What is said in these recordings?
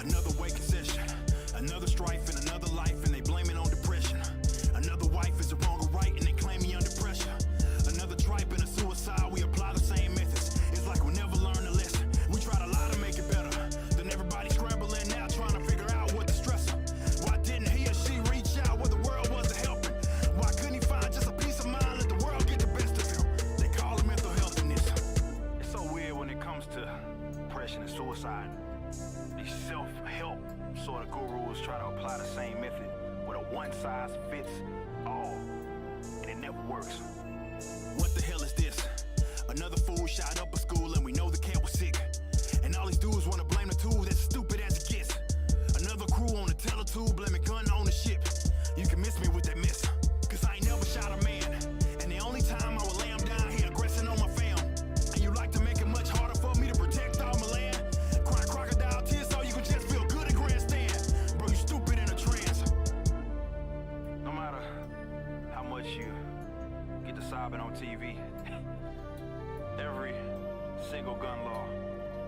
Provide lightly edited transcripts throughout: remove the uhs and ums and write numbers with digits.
Another waking session, another strife and another life, and they blame it on depression. Another wife is the wrong or right, and they claim me under pressure. Another tripe and a suicide, we apply the same methods. It's like we'll never learn the lesson. We tried a lot to make it better. Then everybody scrambling now, trying to figure out what to stress them. Why didn't he or she reach out where the world wasn't helping? Why couldn't he find just a peace of mind, let the world get the best of him? They call it mental healthiness. It's so weird when it comes to depression and suicide. These self-help sort of gurus try to apply the same method with a one-size-fits-all, and it never works. What the hell is this? Another fool shot up a school and we know the cat was sick. And all these dudes want to blame the tool, that's stupid as it gets. Another crew on the teletube blaming gun ownership. You can miss me with that mess, cause I ain't never shot a man. And the only time I would lay him down here aggressing on my fam. And you like to make it much harder for me to protect all my land. Cry crocodile tears so you can just feel good at grandstand. Bro, you stupid in a trance. No matter how much you get to sobbing on TV, every single gun law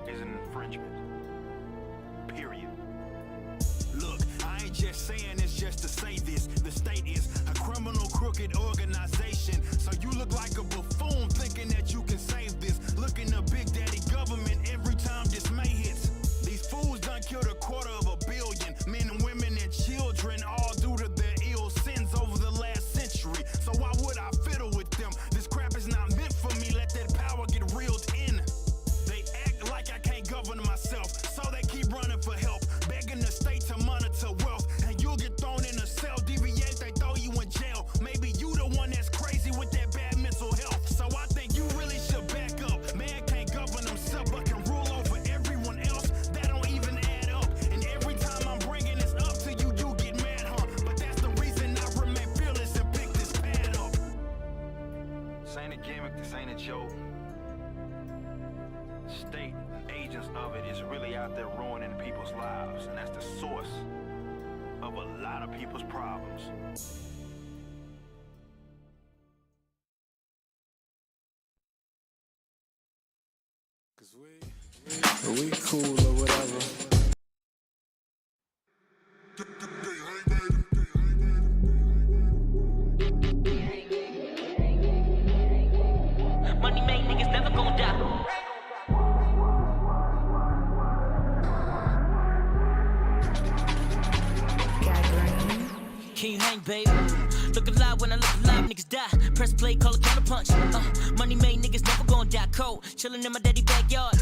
is an infringement. Period. Look, I ain't just saying this just to say this. The state is a criminal, crooked organization. So you look like a buffoon thinking that you can save this. Looking to Big Daddy government every time dismay hits. These fools done killed 250 million men and women and children, all due to their ill sins over the last century. So why would I fiddle with them? This crap is not meant for me. Let that power get reeled in. They act like I can't govern myself, so they keep running for help, begging the state to monitor wealth, and you'll get thrown in a cell. Deviate, they throw you in jail. Maybe you the one that's crazy with that bad mental health. So I think you really should back up. Man can't govern himself but can rule over everyone else. That don't even add up. And every time I'm bringing this up to you, you get mad, huh? But that's the reason I remain fearless and pick this pad up. This ain't a gimmick, this ain't a joke. State agents of it is really out there ruining people's lives, and that's the source of a lot of people's problems. Cause we cool or whatever. Money made niggas never gon' die. Can you hang, baby? Look alive when I look alive, niggas die. Press play, call a counterpunch. Money made niggas never gon' die cold. Chillin' in my daddy backyard.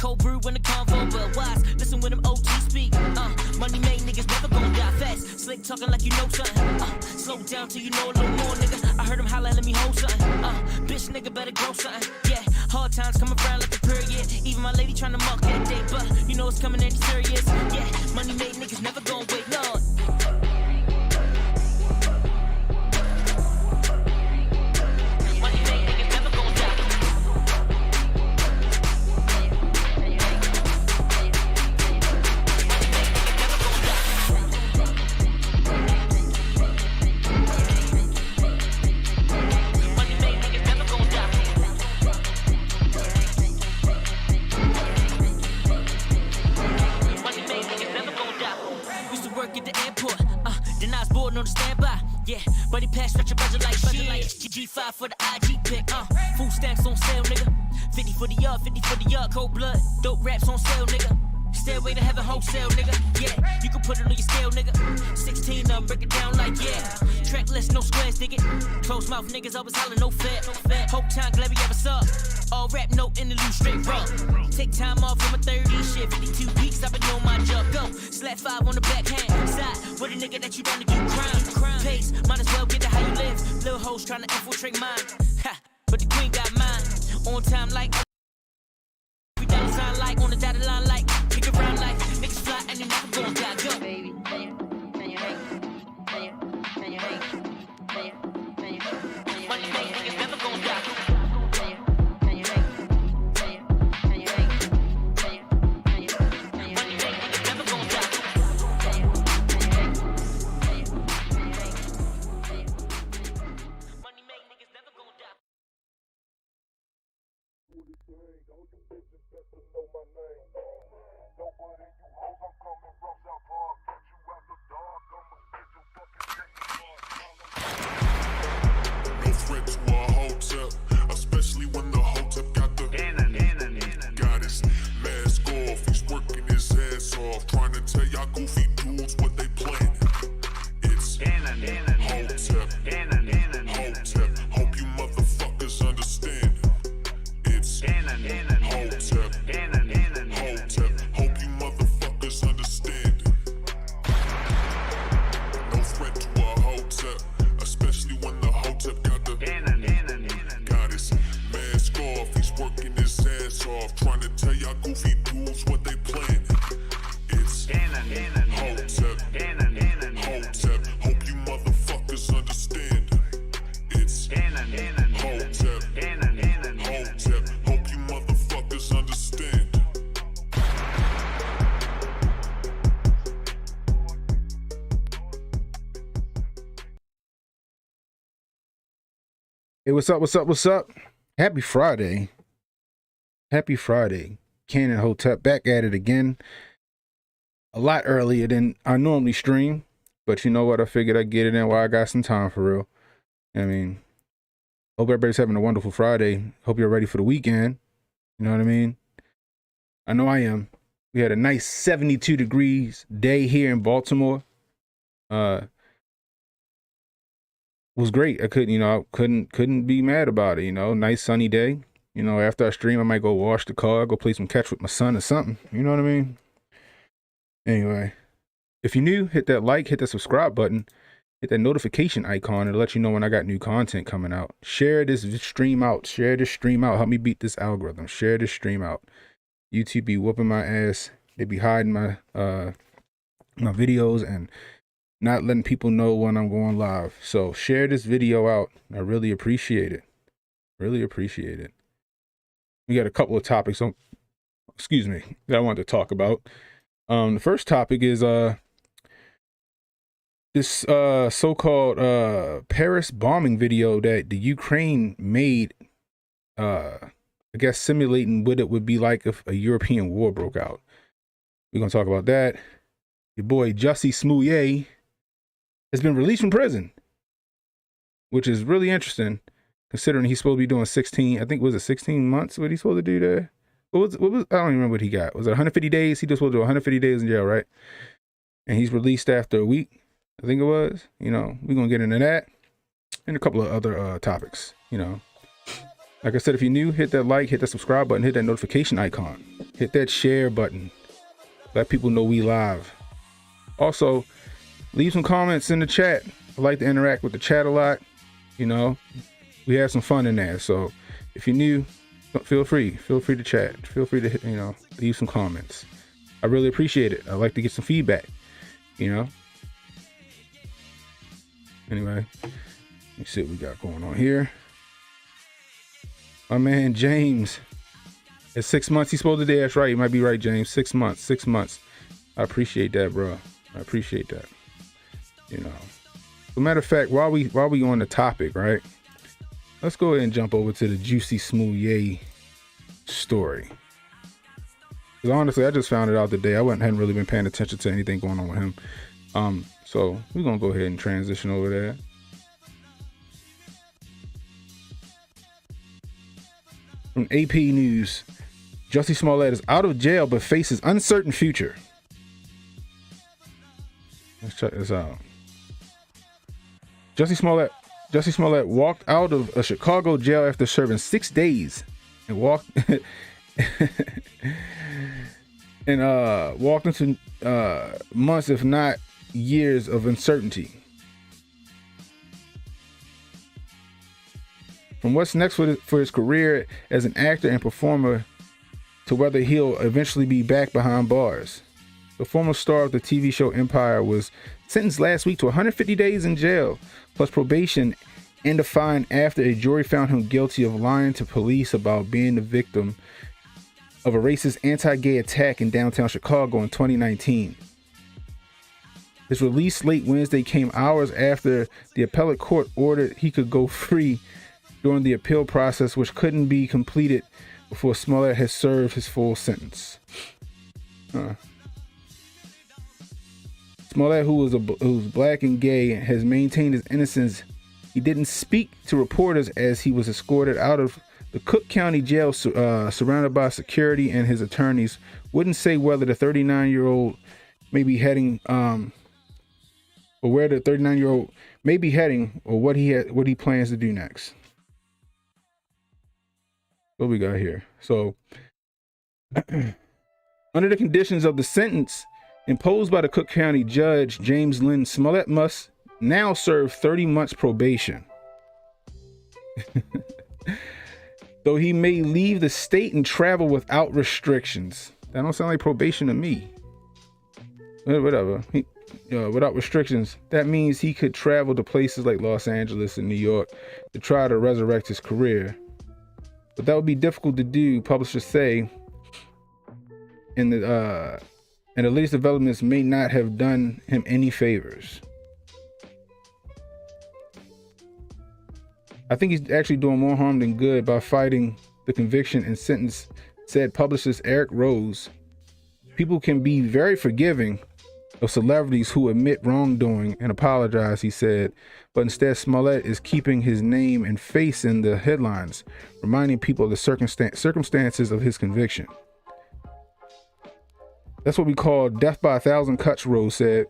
Cold brew in the convo, but wise. Listen when them OG speak. Money made niggas never gon' die fast. Slick talking like you know something. Slow down till you know a little more, nigga. I heard him holler, let me hold something. Bitch, nigga better grow something. Yeah, hard times come around like a period. Even my lady tryna mark that day, but you know it's coming in serious. Yeah, money made niggas never gon' wait, Lord. On the standby, yeah, but he passed stretch a budget like shit. G5 for the IG pick, food stacks on sale, nigga. 50 for the yard, 50 for the yard. Cold blood, dope raps on sale, nigga. Stairway to heaven wholesale, nigga. Yeah, you can put it on your scale, nigga. 16 of them, break it down like yeah. Track list, no squares, dig it. Close mouth niggas always hollering, no fat. Hope time, glad we ever saw. All rap, no interlude, straight raw. Take time off from a 30 shit. 52 weeks, I've been doing my job. Go, slap 5 on the backhand. Side, with a nigga that you trying to do crime. Pace, might as well get to how you live. Little hoes trying to infiltrate mine. Ha, but the queen got mine. On time like every dollar sign like on the dotted line like kick around like niggas fly and you never gon' die. Go, baby. Can you hate? Money made niggas never gon' die. Don't you bitches better know my name. y'all goofy dudes what they planning. It's Hotep. Hotep. Hope you motherfuckers understand. It's Hotep. Hotep. Hope you motherfuckers understand. No threat to a Hotep, especially when the Hotep got his mask off. He's working his ass off, trying to tell y'all goofy dudes what they planning. It's Hotep. Hotep. Hope you motherfuckers understand. It's Hotep. Hotep. Hope you motherfuckers understand. Hey, what's up? What's up? What's up? Happy Friday. Happy Friday. Canon Hotep back at it again. A lot earlier than I normally stream. But you know what? I figured I'd get it in while I got some time for real. I mean, hope everybody's having a wonderful Friday. Hope you're ready for the weekend. You know what I mean? I know I am. We had a nice 72 degrees day here in Baltimore. Was great. I couldn't be mad about it, you know. Nice sunny day. You know, after I stream, I might go wash the car, go play some catch with my son or something. You know what I mean? Anyway, if you're new, hit that like, hit that subscribe button, hit that notification icon to let you know when I got new content coming out. Share this stream out. Share this stream out. Help me beat this algorithm. Share this stream out. YouTube be whooping my ass. They be hiding my my videos and not letting people know when I'm going live. So share this video out. I really appreciate it. Really appreciate it. We got a couple of topics that I wanted to talk about. The first topic is this so-called Paris bombing video that the Ukraine made, I guess simulating what it would be like if a European war broke out. We're gonna talk about that. Your boy Jussie Smollett has been released from prison, which is really interesting considering he's supposed to be doing 16, I think, was it 16 months? What he's supposed to do there? What was, I don't even remember what he got. Was it 150 days? He just supposed to do 150 days in jail, right? And he's released after a week, I think it was. You know, we're going to get into that and a couple of other topics, you know. Like I said, if you're new, hit that like, hit that subscribe button, hit that notification icon, hit that share button. Let people know we live. Also, leave some comments in the chat. I like to interact with the chat a lot. You know, we have some fun in there. So if you're new, feel free to chat. Feel free to, you know, leave some comments. I really appreciate it. I like to get some feedback, you know. Anyway, let me see what we got going on here. My man James, at 6 months, he's supposed to do. That's right. You might be right, James. 6 months. 6 months. I appreciate that, bro. I appreciate that. You know. As a matter of fact, while we on the topic, right? Let's go ahead and jump over to the Jussie Smollett story. Because honestly, I just found it out today. I hadn't really been paying attention to anything going on with him. So we're gonna go ahead and transition over there. From AP News, Jussie Smollett is out of jail but faces uncertain future. Let's check this out. Jussie Smollett walked out of a Chicago jail after serving 6 days and walked into months, if not years, of uncertainty. From what's next for his career as an actor and performer to whether he'll eventually be back behind bars. The former star of the TV show Empire was sentenced last week to 150 days in jail, plus probation and a fine after a jury found him guilty of lying to police about being the victim of a racist anti-gay attack in downtown Chicago in 2019. His release late Wednesday came hours after the appellate court ordered he could go free during the appeal process, which couldn't be completed before Smollett had served his full sentence. Smollett, who's black and gay, has maintained his innocence. He didn't speak to reporters as he was escorted out of the Cook County jail, surrounded by security, and his attorneys wouldn't say whether the 39-year-old may be heading, or where the 39-year-old may be heading, or what he plans to do next. What we got here? So, under the conditions of the sentence imposed by the Cook County Judge James Lynn Smollett must now serve 30 months probation. Though he may leave the state and travel without restrictions. That don't sound like probation to me. Whatever. Without restrictions. That means he could travel to places like Los Angeles and New York to try to resurrect his career. But that would be difficult to do, publishers say. And the latest developments may not have done him any favors. I think he's actually doing more harm than good by fighting the conviction and sentence, said publicist Eric Rose. People can be very forgiving of celebrities who admit wrongdoing and apologize, he said, but instead Smollett is keeping his name and face in the headlines, reminding people of the circumstances of his conviction. That's what we call death by 1,000 cuts, Rose said.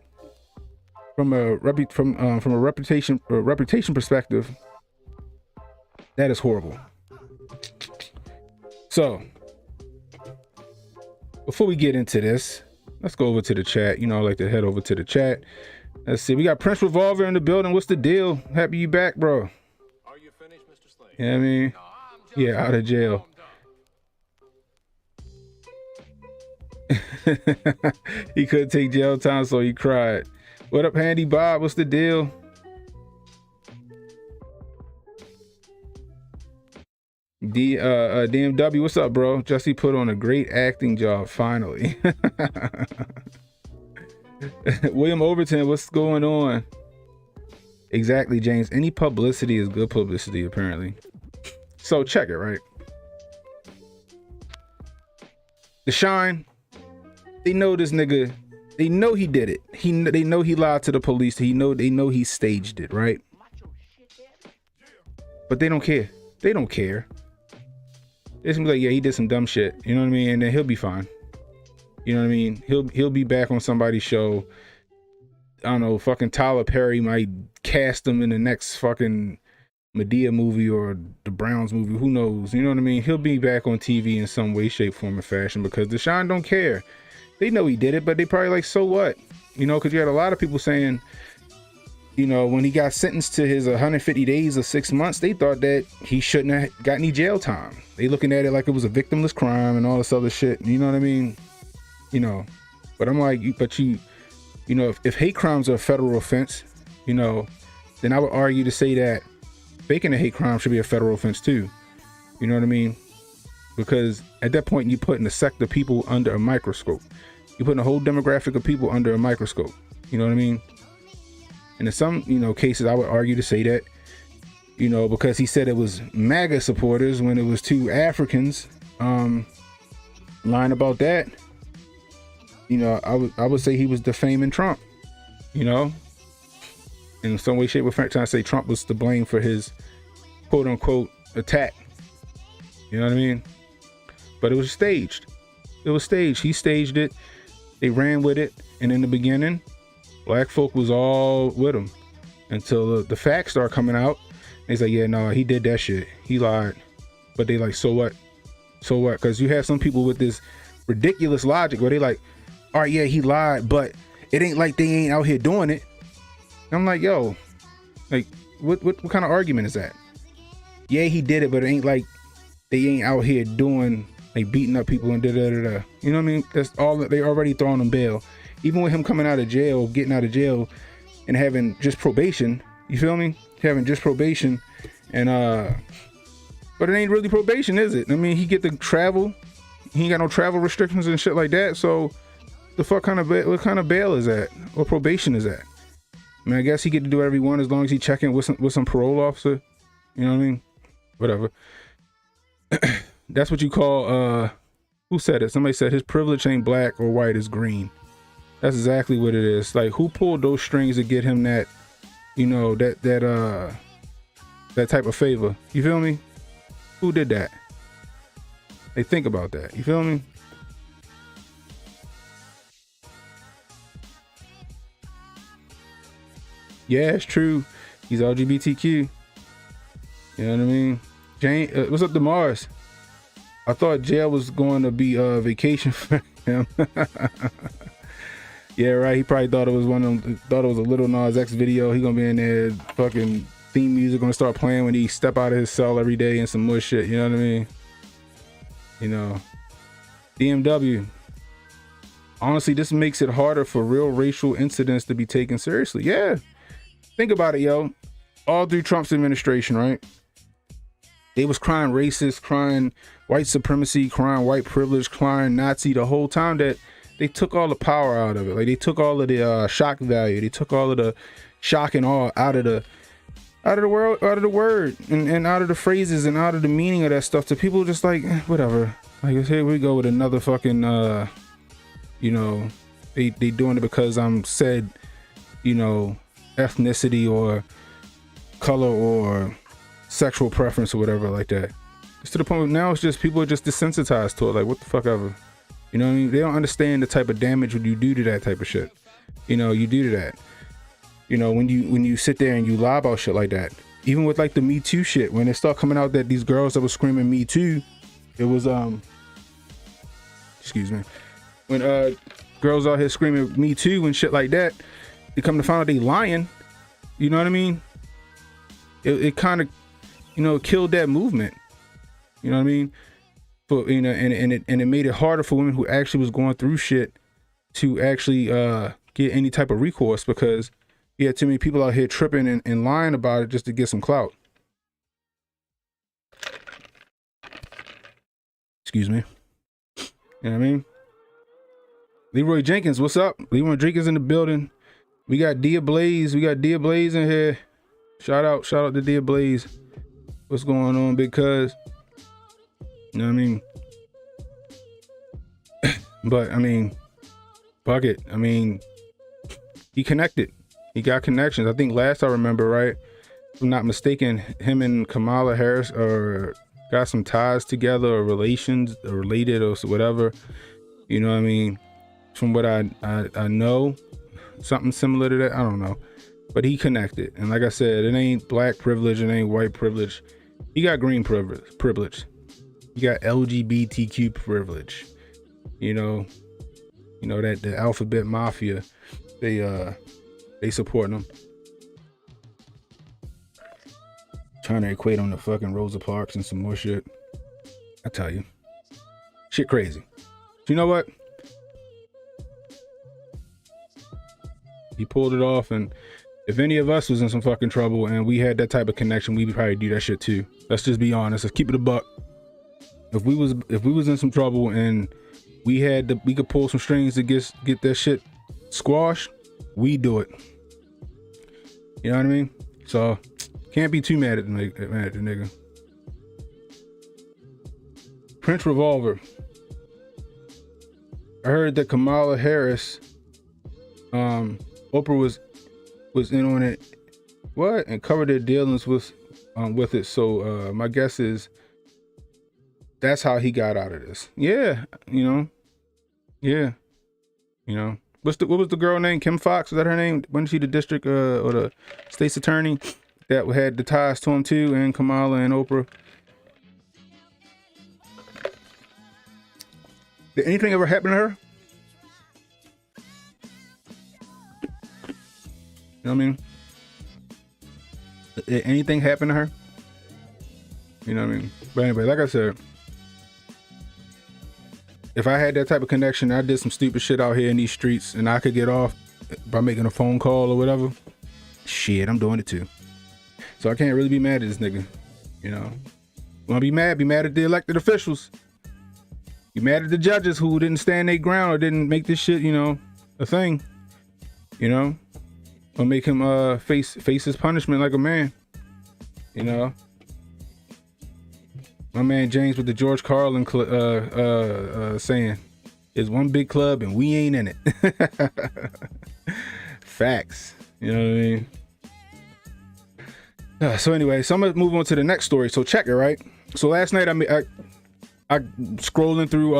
From a reputation perspective, that is horrible. So, before we get into this, let's go over to the chat. You know, I like to head over to the chat. Let's see. We got Prince Revolver in the building. What's the deal? Happy you back, bro. Are you finished, Mr. Slade? Yeah, I mean, yeah, out of jail. He couldn't take jail time, so he cried. What up, Handy Bob? What's the deal? DMW, what's up, bro? Jussie put on a great acting job, finally. William Overton, what's going on? Exactly, James. Any publicity is good publicity, apparently. So check it, right? The Shine, they know this nigga. They know he did it. They know he lied to the police. They know he staged it, right? But they don't care. They don't care. It's gonna be like, yeah, he did some dumb shit. You know what I mean? And then he'll be fine. You know what I mean? He'll be back on somebody's show. I don't know, fucking Tyler Perry might cast him in the next fucking Medea movie or the Browns movie. Who knows? You know what I mean? He'll be back on TV in some way, shape, form, or fashion because Deshaun don't care. They know he did it, but they probably like, so what? You know, because you had a lot of people saying, you know, when he got sentenced to his 150 days or 6 months, they thought that he shouldn't have got any jail time. They looking at it like it was a victimless crime and all this other shit. You know what I mean? You know, but I'm like, you know, if hate crimes are a federal offense, you know, then I would argue to say that faking a hate crime should be a federal offense too. You know what I mean? Because at that point, you're putting a sect of people under a microscope. You're putting a whole demographic of people under a microscope. You know what I mean? And in some, you know, cases, I would argue to say that, you know, because he said it was MAGA supporters when it was two Africans lying about that. You know, I would say he was defaming Trump, you know, in some way, shape, or form, trying to say Trump was to blame for his quote unquote attack. You know what I mean? But it was staged. It was staged. He staged it. They ran with it. And in the beginning, black folk was all with him until the facts start coming out. He's like, yeah, no, he did that shit. He lied. But they like, so what? So what? Because you have some people with this ridiculous logic where they like, all right, yeah, he lied, but it ain't like they ain't out here doing it. And I'm like, yo, like, what kind of argument is that? Yeah, he did it, but it ain't like they ain't out here doing, like, beating up people and da-da-da-da. You know what I mean? That's all, they already throwing him bail. Even with him coming out of jail, getting out of jail and having just probation, you feel me? Having just probation and, but it ain't really probation, is it? I mean, he get to travel. He ain't got no travel restrictions and shit like that. So the fuck what kind of bail is that? Or probation is that? I mean, I guess he get to do whatever he want as long as he check in with some parole officer. You know what I mean? Whatever. That's what you call, who said it? Somebody said his privilege ain't black or white, it's green. That's exactly what it is. Like, who pulled those strings to get him that, you know, that type of favor? You feel me? Who did that? Hey, think about that. You feel me? Yeah, it's true. He's LGBTQ. You know what I mean? Jane, what's up to Mars? I thought jail was going to be a vacation for him. Yeah, right. He probably thought it was thought it was a Little Nas X video. He gonna be in there, fucking theme music gonna start playing when he step out of his cell every day and some more shit. You know what I mean? You know, DMW. Honestly, this makes it harder for real racial incidents to be taken seriously. Yeah, think about it, yo. All through Trump's administration, right? They was crying racist, crying white supremacy, crying white privilege, crying Nazi the whole time that they took all the power out of it. Like they took all of the shock value. They took all of the shock and awe out of the world, out of the word, and out of the phrases and out of the meaning of that stuff. To people just like whatever. Like here we go with another fucking you know, they doing it because I'm said, you know, ethnicity or color or sexual preference or whatever like that. It's to the point where now it's just people are just desensitized to it. Like what the fuck ever. You know what I mean? They don't understand the type of damage you do to that type of shit. You know, you do to that. You know, when you sit there and you lie about shit like that. Even with like the Me Too shit, when it start coming out that these girls that were screaming Me Too, it was excuse me. When girls out here screaming Me Too and shit like that, they come to find out they lying. You know what I mean? It kind of, you know, killed that movement. You know what I mean? But you know, and it made it harder for women who actually was going through shit to actually get any type of recourse, because you had too many people out here tripping and lying about it just to get some clout. Excuse me. You know what I mean? Leroy Jenkins, what's up? Leroy Jenkins in the building. We got Dia Blaze. We got Dia Blaze in here. Shout out to Dia Blaze. What's going on, big cuz? You know what I mean? But I mean, fuck it. I mean, he connected. He got connections. I think last I remember, right, if I'm not mistaken, him and Kamala Harris got some ties together or relations or related or whatever. You know what I mean? From what I know, something similar to that. I don't know. But he connected. And like I said, it ain't black privilege, it ain't white privilege. He got green privilege. He got LGBTQ privilege. You know that the alphabet mafia, they supporting him. Trying to equate on the fucking Rosa Parks and some more shit. I tell you. Shit crazy. You know what? He pulled it off, and if any of us was in some fucking trouble and we had that type of connection, we'd probably do that shit too. Let's just be honest. Let's keep it a buck. If we was in some trouble and we could pull some strings to get that shit squashed, we do it. You know what I mean? So can't be too mad at the nigga. Prince Revolver. I heard that Kamala Harris, Oprah was in on it. What? And covered their dealings with it. So my guess is that's how he got out of this. Yeah, you know. Yeah. You know. What was the girl name? Kim Fox? Was that her name? Wasn't she the district or the state's attorney that had the ties to him too, and Kamala and Oprah? Did anything ever happen to her? You know what I mean? Did anything happen to her? You know what I mean? But anyway, like I said, if I had that type of connection, I did some stupid shit out here in these streets and I could get off by making a phone call or whatever, shit, I'm doing it too. So I can't really be mad at this nigga. You know, wanna be mad at the elected officials. Be mad at the judges who didn't stand their ground or didn't make this shit, you know, a thing. You know, or make him face his punishment like a man. You know. My man James with the George Carlin saying, "It's one big club and we ain't in it." Facts. You know what I mean? So anyway, so I'm gonna move on to the next story. So check it, right? So last night I scrolling through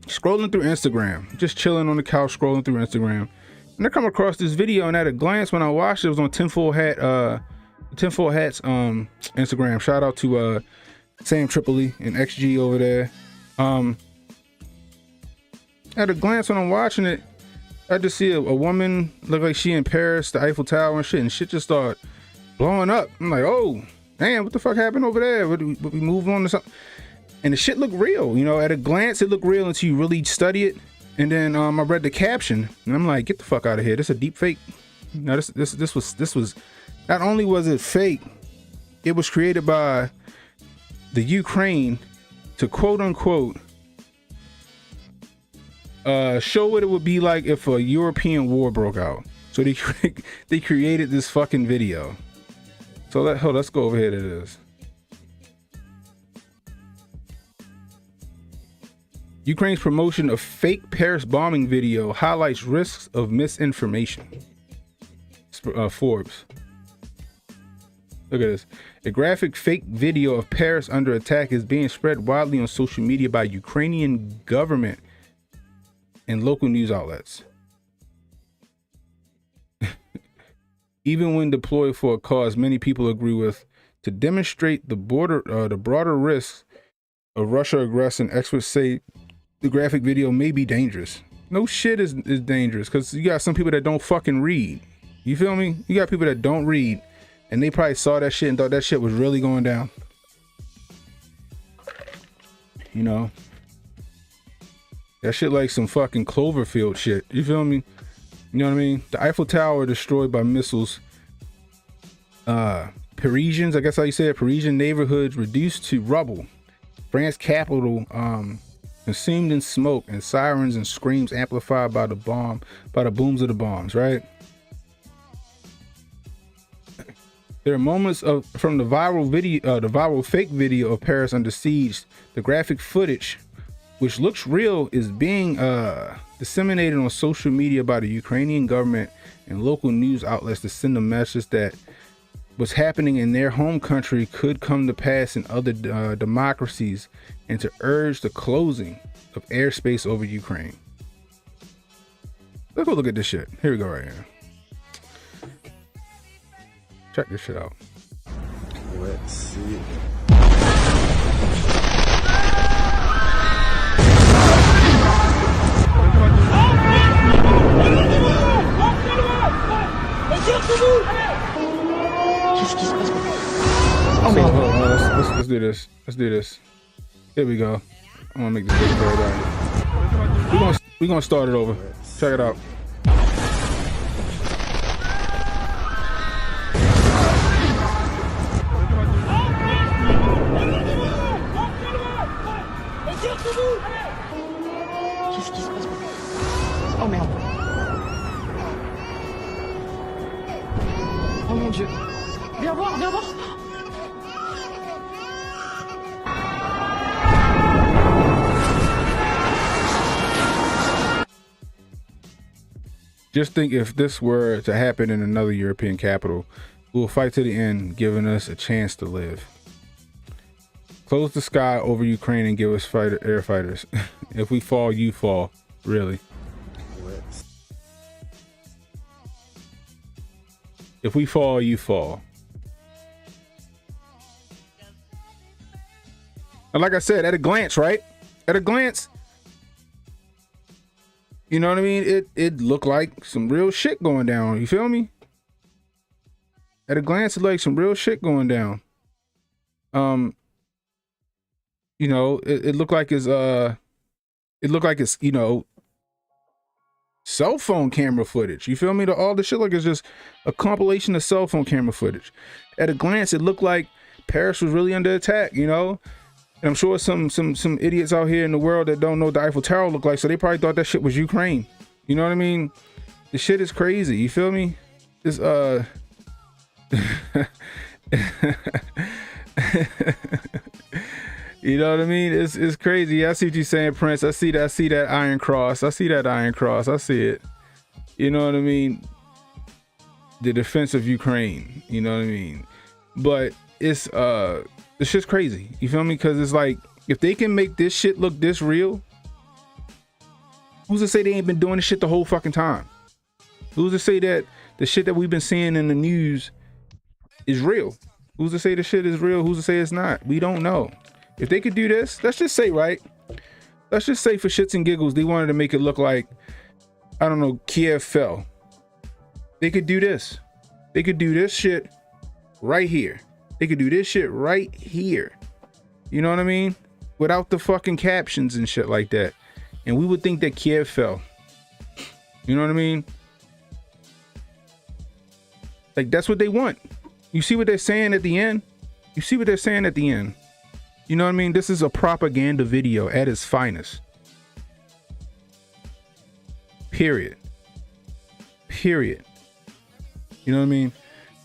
Instagram, just chilling on the couch scrolling through Instagram, And I come across this video, and at a glance, when I watched it, it was on Tinfoil Hat's Instagram. Shout out to Sam Tripoli and XG over there. At a glance, when I'm watching it, I just see a woman look like she in Paris, the Eiffel Tower and shit just start blowing up. I'm like, oh, damn, what the fuck happened over there? We moved on to something? And the shit looked real, you know. At a glance, it looked real until you really study it. And then I read the caption, and I'm like, get the fuck out of here. This is a deep fake. Now this was not only was it fake, it was created by the Ukraine to quote unquote show what it would be like if a European war broke out. So they created this fucking video. So let's go over here to this. Ukraine's promotion of fake Paris bombing video highlights risks of misinformation. Forbes. Look at this. A graphic fake video of Paris under attack is being spread widely on social media by Ukrainian government and local news outlets. Even when deployed for a cause many people agree with, to demonstrate the broader risks of Russia aggressing, experts say the graphic video may be dangerous. No shit is dangerous, because you got some people that don't fucking read. You feel me? You got people that don't read, and they probably saw that shit and thought that shit was really going down. You know? That shit like some fucking Cloverfield shit. You feel me? You know what I mean? The Eiffel Tower destroyed by missiles. Parisians, I guess how you say it, Parisian neighborhoods reduced to rubble. France capital consumed in smoke, and sirens and screams amplified by the booms of the bombs, right? There are moments from the viral fake video of Paris under siege. The graphic footage, which looks real, is being disseminated on social media by the Ukrainian government and local news outlets to send a message that what's happening in their home country could come to pass in other democracies, and to urge the closing of airspace over Ukraine. Let's go look at this shit. Here we go right here. Check this shit out. Let's see. Let's do this. Let's do this. Here we go. I'm gonna make this video for everybody. We're gonna start it over. Check it out. Oh merde. Oh mon Dieu. Viens voir, viens voir. Just think if this were to happen in another European capital, we will fight to the end, giving us a chance to live. Close the sky over Ukraine and give us air fighters. If we fall, you fall. Really. If we fall, you fall. And like I said, at a glance, right? At a glance, you know what I mean? It looked like some real shit going down. You feel me? At a glance, it like some real shit going down. You know, it looked like it's you know, cell phone camera footage. You feel me? All the shit like it's just a compilation of cell phone camera footage. At a glance, it looked like Paris was really under attack, you know? And I'm sure some idiots out here in the world that don't know what the Eiffel Tower looked like, so they probably thought that shit was Ukraine. You know what I mean? The shit is crazy. You feel me? It's you know what I mean? It's crazy. I see what you're saying, Prince. I see that iron cross. I see that iron cross. I see it. You know what I mean? The defense of Ukraine. You know what I mean? But it's shit's crazy. You feel me? Because it's like, if they can make this shit look this real, who's to say they ain't been doing this shit the whole fucking time? Who's to say that the shit that we've been seeing in the news is real? Who's to say the shit is real? Who's to say it's not? We don't know. If they could do this, let's just say, right? Let's just say for shits and giggles, they wanted to make it look like, I don't know, Kiev fell. They could do this. They could do this shit right here. They could do this shit right here. You know what I mean? Without the fucking captions and shit like that. And we would think that Kiev fell. You know what I mean? Like, that's what they want. You see what they're saying at the end? You see what they're saying at the end? You know what I mean? This is a propaganda video at its finest. Period. Period. You know what I mean?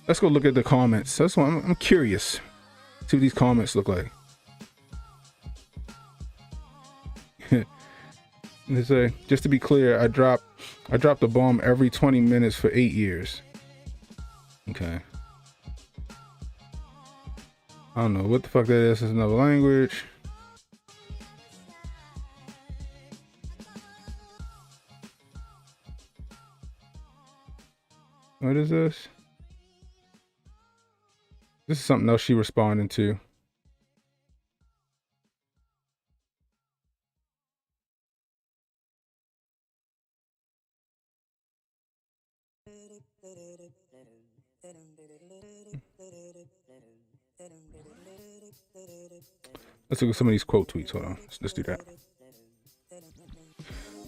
Let's go look at the comments. That's why I'm curious. See what these comments look like. They say, just to be clear, I drop the bomb every 20 minutes for 8 years. Okay. I don't know what the fuck that is. It's another language. What is this? This is something else she responding to. Let's look at some of these quote tweets. Hold on. Let's do that.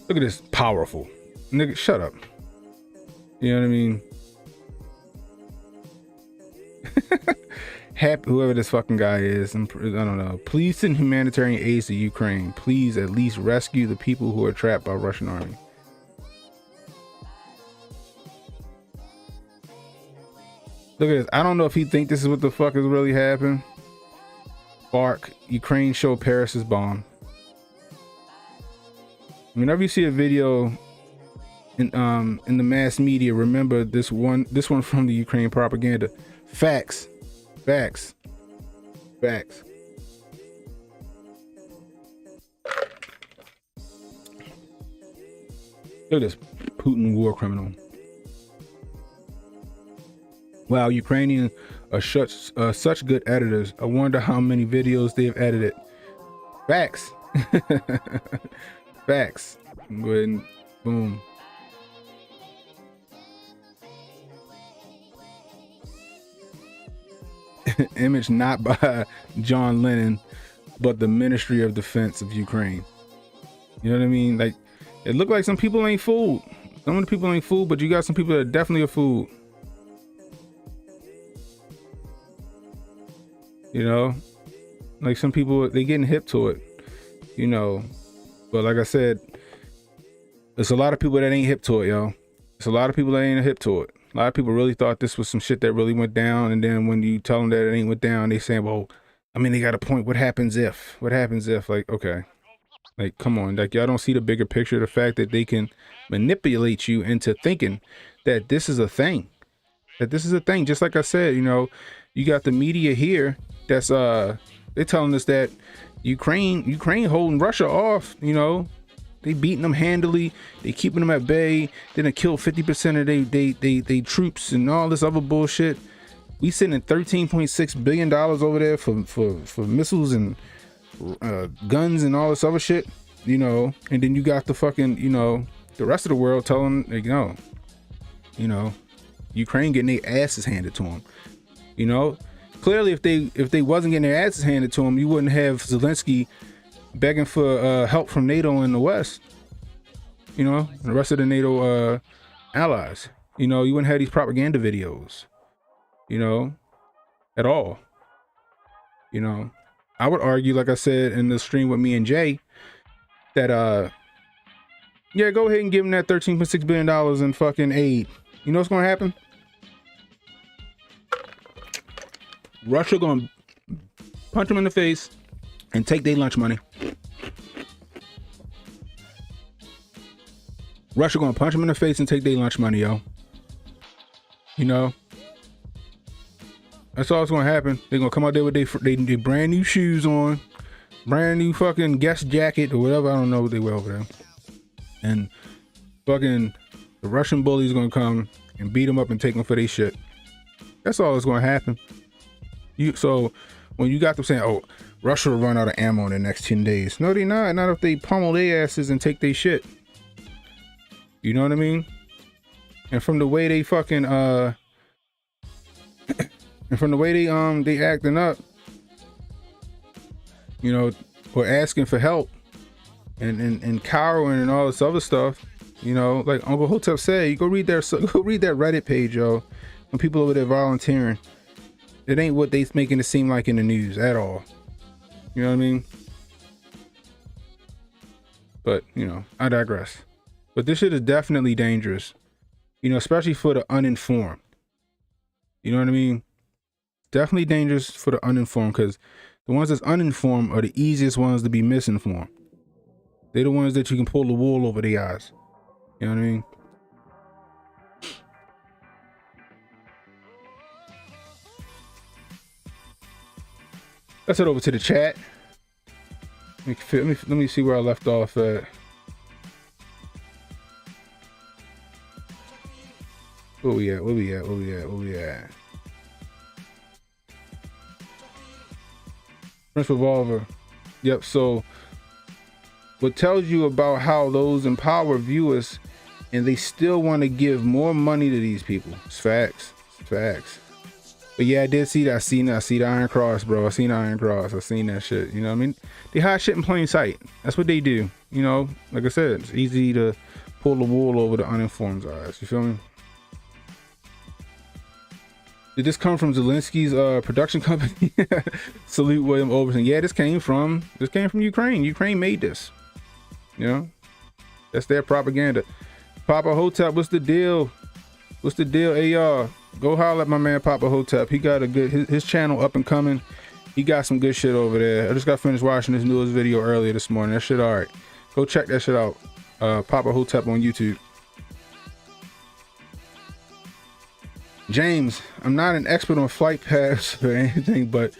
Look at this. Powerful. Nigga, shut up. You know what I mean? Happy, whoever this fucking guy is, I don't know. Please send humanitarian aid to Ukraine. Please at least rescue the people who are trapped by Russian army. Look at this. I don't know if he think this is what the fuck is really happening. Bark. Ukraine show Paris is bombed. Whenever you see a video in the mass media, remember this one from the Ukraine propaganda. Facts. Facts. Facts. Look at this. Putin war criminal. Wow, Ukrainians are such good editors. I wonder how many videos they've edited. Facts. Facts. Boom. Image not by John Lennon, but the Ministry of Defense of Ukraine. You know what I mean? Like, it looked like some people ain't fooled. Some of the people ain't fooled, but you got some people that definitely are fooled. You know, like some people, they getting hip to it, you know, but like I said, there's a lot of people that ain't hip to it, yo. There's a lot of people that ain't hip to it. A lot of people really thought this was some shit that really went down. And then when you tell them that it ain't went down, they saying, well, I mean, they got a point. What happens if, like, okay, like, come on. Like, y'all don't see the bigger picture. The fact that they can manipulate you into thinking that this is a thing, Just like I said, you know, you got the media here. That's they're telling us that Ukraine holding Russia off. You know, they beating them handily. They keeping them at bay. Then they kill 50% of they troops and all this other bullshit. We sending $13.6 billion over there for missiles and guns and all this other shit. You know, and then you got the fucking, you know, the rest of the world telling, like, no, you know, Ukraine getting their asses handed to them. You know. Clearly, if they wasn't getting their asses handed to them, you wouldn't have Zelensky begging for help from NATO in the West. You know, and the rest of the NATO allies. You know, you wouldn't have these propaganda videos. You know, at all. You know, I would argue, like I said in the stream with me and Jay, that yeah, go ahead and give them that $13.6 billion in fucking aid. You know what's gonna happen? Russia gonna punch them in the face and take their lunch money. Russia gonna punch them in the face and take their lunch money, yo. You know, that's all that's gonna happen. They're gonna come out there with their brand new shoes on, brand new fucking Guess jacket or whatever. I don't know what they wear over there, and fucking The Russian bully's gonna come and beat them up and take them for their shit. That's all that's gonna happen. So when you got them saying, "Oh, Russia will run out of ammo in the next 10 days," no, they not. Not if they pummel their asses and take their shit. You know what I mean? And from the way they fucking and from the way they acting up, you know, or asking for help and cowering and all this other stuff, you know, like Uncle Hotep said, you go read that Reddit page, yo, and people over there volunteering. It ain't what they making it seem like in the news at all. You know what I mean? But, you know, I digress. But this shit is definitely dangerous, you know, especially for the uninformed. You know what I mean? Definitely dangerous for the uninformed, because the ones that's uninformed are the easiest ones to be misinformed. They're the ones that you can pull the wool over their eyes. You know what I mean? Let's head over to the chat. Let me see where I left off at. Where we at? Prince Revolver. Yep, so what tells you about how those in power view us, and they still want to give more money to these people. It's facts. It's facts. But yeah, I did see that. I see the Iron Cross, bro. I seen the Iron Cross. I seen that shit. You know what I mean? They hide shit in plain sight. That's what they do. You know, like I said, it's easy to pull the wool over the uninformed eyes. You feel me? Did this come from Zelensky's production company? Salute William Overton. Yeah, this came from Ukraine. Ukraine made this. You know, that's their propaganda. Papa Hotep, what's the deal? What's the deal? Hey y'all, go holler at my man Papa Hotep. He got a good his channel up and coming. He got some good shit over there. I just got finished watching his newest video earlier this morning. That shit alright. Go check that shit out. Papa Hotep on YouTube. James, I'm not an expert on flight paths or anything, but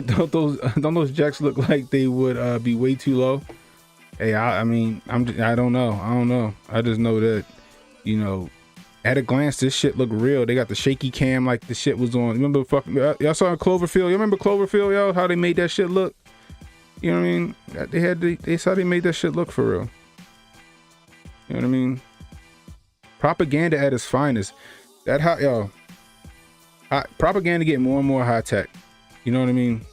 don't those jacks look like they would be way too low? Hey, I don't know. I just know that, you know, at a glance, this shit look real. They got the shaky cam like the shit was on. Remember fucking y'all saw in Cloverfield? You remember Cloverfield, y'all? How they made that shit look? You know what I mean? They saw they made that shit look for real. You know what I mean? Propaganda at its finest. That hot, yo. Propaganda get more and more high tech. You know what I mean?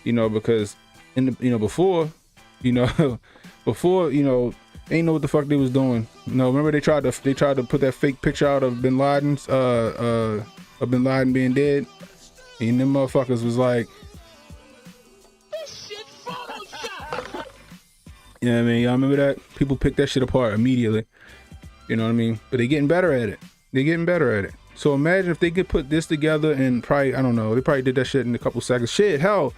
You know, because before, you know, they ain't know what the fuck they was doing. You know, remember they tried to put that fake picture out of Bin Laden being dead, and them motherfuckers was like, "This shit Photoshop." You know what I mean? Y'all remember that? People picked that shit apart immediately. You know what I mean? But they're getting better at it. So imagine if they could put this together and probably, I don't know, they probably did that shit in a couple seconds. Shit, hell,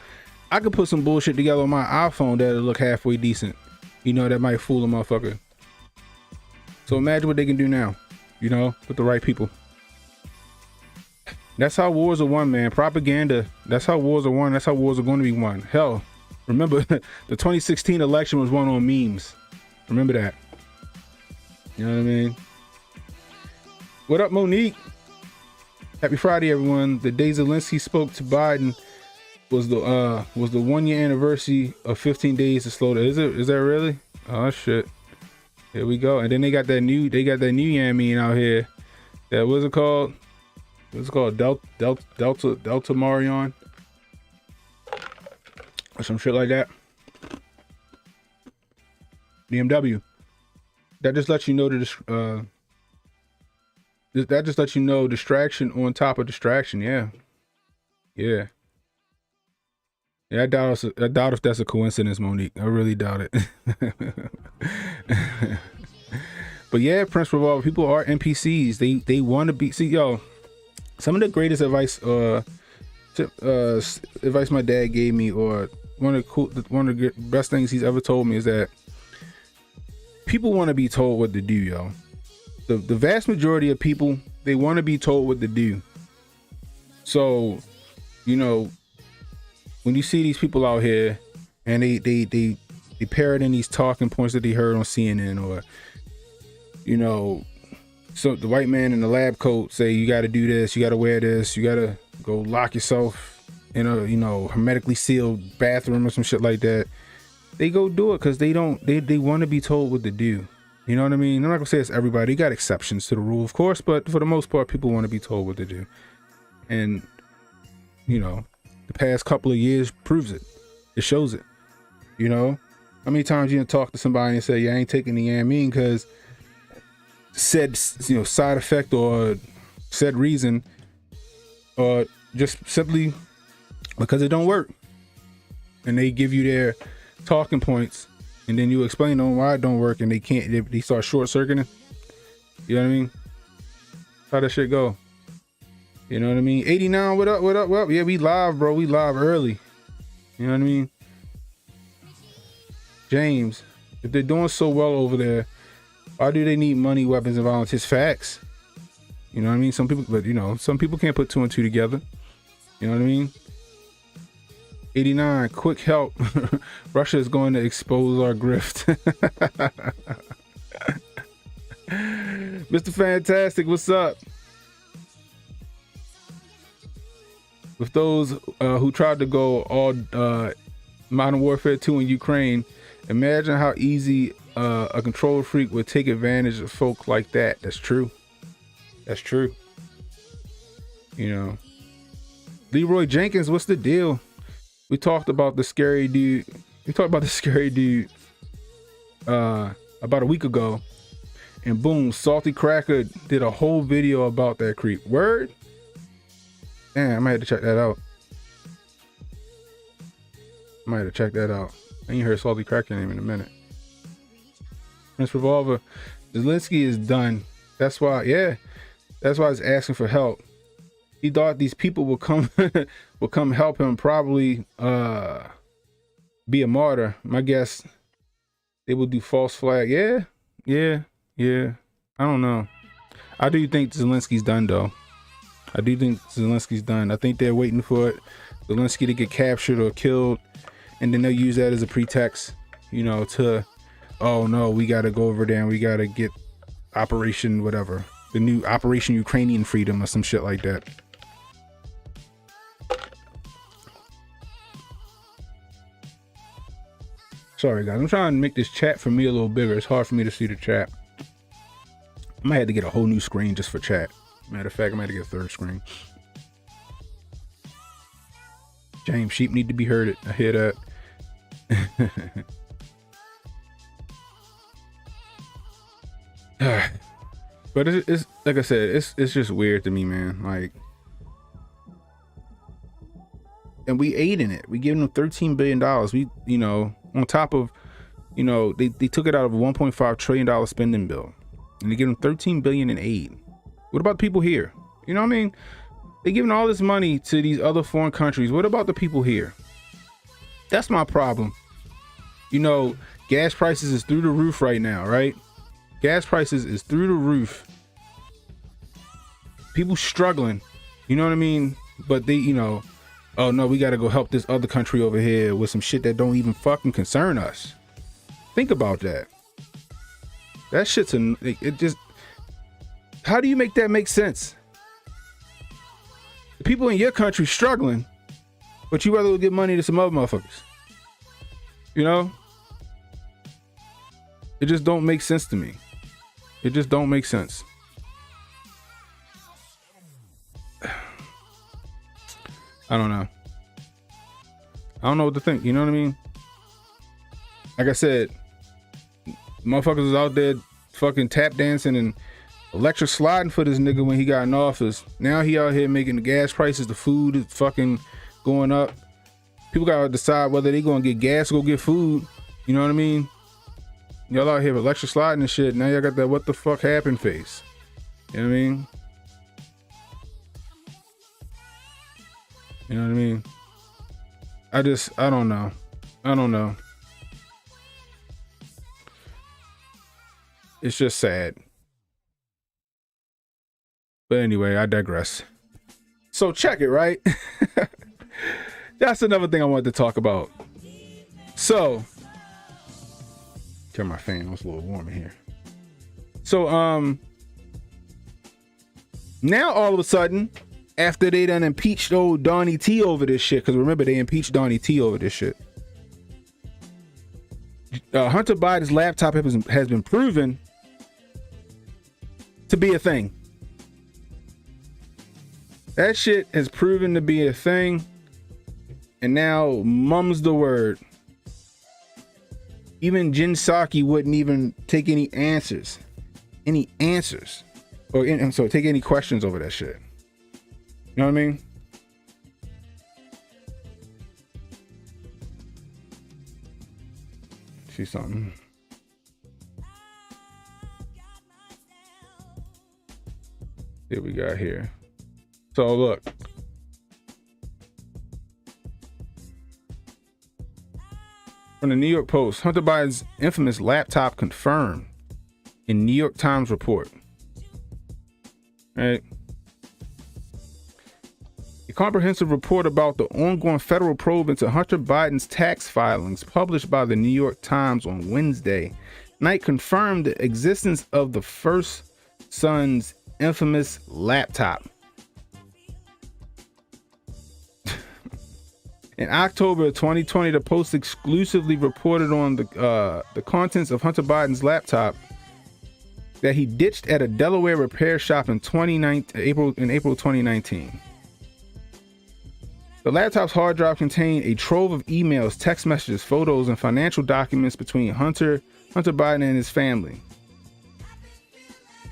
I could put some bullshit together on my iPhone that'll look halfway decent. You know, that might fool a motherfucker. So imagine what they can do now, you know, with the right people. That's how wars are won, man. Propaganda. That's how wars are won. That's how wars are going to be won. Hell, remember the 2016 election was won on memes. Remember that. You know what I mean? What up, Monique? Happy Friday, everyone. The day Zelensky spoke to Biden was the 1 year anniversary of 15 days to slow down. Is that really? Oh shit. Here we go. And then they got that new Yamin out here. That what's it called? What's it called? Delta Marion? Or some shit like that. BMW. That just lets you know that just lets you know distraction on top of distraction. Yeah. I doubt if that's a coincidence, Monique. I really doubt it. But yeah, Prince Revolver, people are NPCs. They want to be. See, yo, some of the greatest advice my dad gave me, or one of the best things he's ever told me, is that people want to be told what to do, yo. The vast majority of people, they want to be told what to do. So, you know, when you see these people out here and they parrot in these talking points that they heard on CNN, or you know, so the white man in the lab coat say you got to do this, you got to wear this, you got to go lock yourself in a, you know, hermetically sealed bathroom or some shit like that. They go do it because they want to be told what to do. You know what I mean? I'm not gonna say it's everybody. You got exceptions to the rule, of course, but for the most part, people want to be told what to do. And, you know, the past couple of years proves it. It shows it. You know, how many times you didn't talk to somebody and say, yeah, I ain't taking the amine because said, you know, side effect or said reason, or just simply because it don't work. And they give you their talking points, and then you explain to them why it don't work, and they start short circuiting. You know what I mean? How that shit go? You know what I mean? 89, what up, what up, what up? Yeah, we live, bro. We live early. You know what I mean? James, if they're doing so well over there, why do they need money, weapons, and violence? It's facts. You know what I mean? Some people, but you know, some people can't put two and two together. You know what I mean? 89, quick help. Russia is going to expose our grift. Mr. Fantastic, what's up? With those who tried to go all Modern Warfare 2 in Ukraine, imagine how easy a control freak would take advantage of folk like that. That's true. That's true. You know, Leroy Jenkins, what's the deal? We talked about the scary dude. We talked about the scary dude about a week ago, and boom, Salty Cracker did a whole video about that creep. Word? Damn, I might have to check that out. I might have to check that out. I ain't heard Salty Cracker name in a minute. Prince Revolver, Zelensky is done. That's why, yeah, that's why he's asking for help. He thought these people will come will come help him, probably be a martyr. My guess, they will do false flag. Yeah. I don't know. I do think Zelensky's done though. I do think Zelensky's done. I think they're waiting for Zelensky to get captured or killed, and then they'll use that as a pretext, you know, to, oh no, we got to go over there and we got to get Operation whatever, the new Operation Ukrainian Freedom or some shit like that. Sorry guys, I'm trying to make this chat for me a little bigger. It's hard for me to see the chat. I might have to get a whole new screen just for chat. Matter of fact, I might have to get a third screen. James, sheep need to be herded. I hear that. But it's like I said, it's just weird to me, man. Like, and we aid in it. We giving them $13 billion. We, you know, on top of, you know, they took it out of a $1.5 trillion spending bill, and they give them $13 billion in aid. What about the people here? You know what I mean? They're giving all this money to these other foreign countries. What about the people here? That's my problem. You know, gas prices is through the roof right now, right? Gas prices is through the roof. People struggling, you know what I mean? But they, you know, oh no, we got to go help this other country over here with some shit that don't even fucking concern us. Think about that. That shit's it just, how do you make that make sense? The people in your country struggling, but you rather give money to some other motherfuckers. You know? It just don't make sense to me. It just don't make sense. I don't know. I don't know what to think. You know what I mean? Like I said, motherfuckers was out there fucking tap dancing and electric sliding for this nigga when he got in office. Now he out here making the gas prices, the food is fucking going up. People gotta decide whether they gonna get gas or go get food. You know what I mean? Y'all out here with electric sliding and shit. Now y'all got that what the fuck happened face. You know what I mean? You know what I mean? I don't know. I don't know. It's just sad. But anyway, I digress. So check it, right? That's another thing I wanted to talk about. So, turn my fan on, it's a little warm in here. So now all of a sudden, after they done impeached old Donnie T over this shit, because remember they impeached Donnie T over this shit. Hunter Biden's laptop has been proven to be a thing. That shit has proven to be a thing, and now mum's the word. Even Jen Psaki wouldn't even take any answers, or so take any questions over that shit. You know what I mean? See something. Here we got here. So look. From the New York Post, Hunter Biden's infamous laptop confirmed in New York Times report. Right. A comprehensive report about the ongoing federal probe into Hunter Biden's tax filings, published by the New York Times on Wednesday night, confirmed the existence of the first son's infamous laptop. In October of 2020, the Post exclusively reported on the contents of Hunter Biden's laptop that he ditched at a Delaware repair shop in April 2019. The laptop's hard drive contained a trove of emails, text messages, photos, and financial documents between Hunter Biden and his family,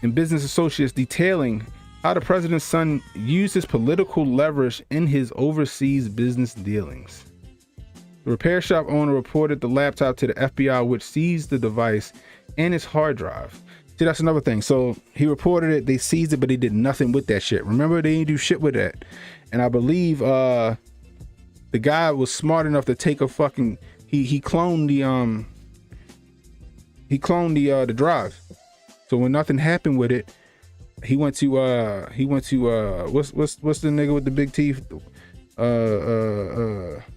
and business associates detailing how the president's son used his political leverage in his overseas business dealings. The repair shop owner reported the laptop to the FBI, which seized the device and its hard drive. See, that's another thing. So he reported it, they seized it, but they did nothing with that shit. Remember, they didn't do shit with that. And I believe the guy was smart enough to take a fucking he cloned the drive. So when nothing happened with it, he went to what's the nigga with the big teeth?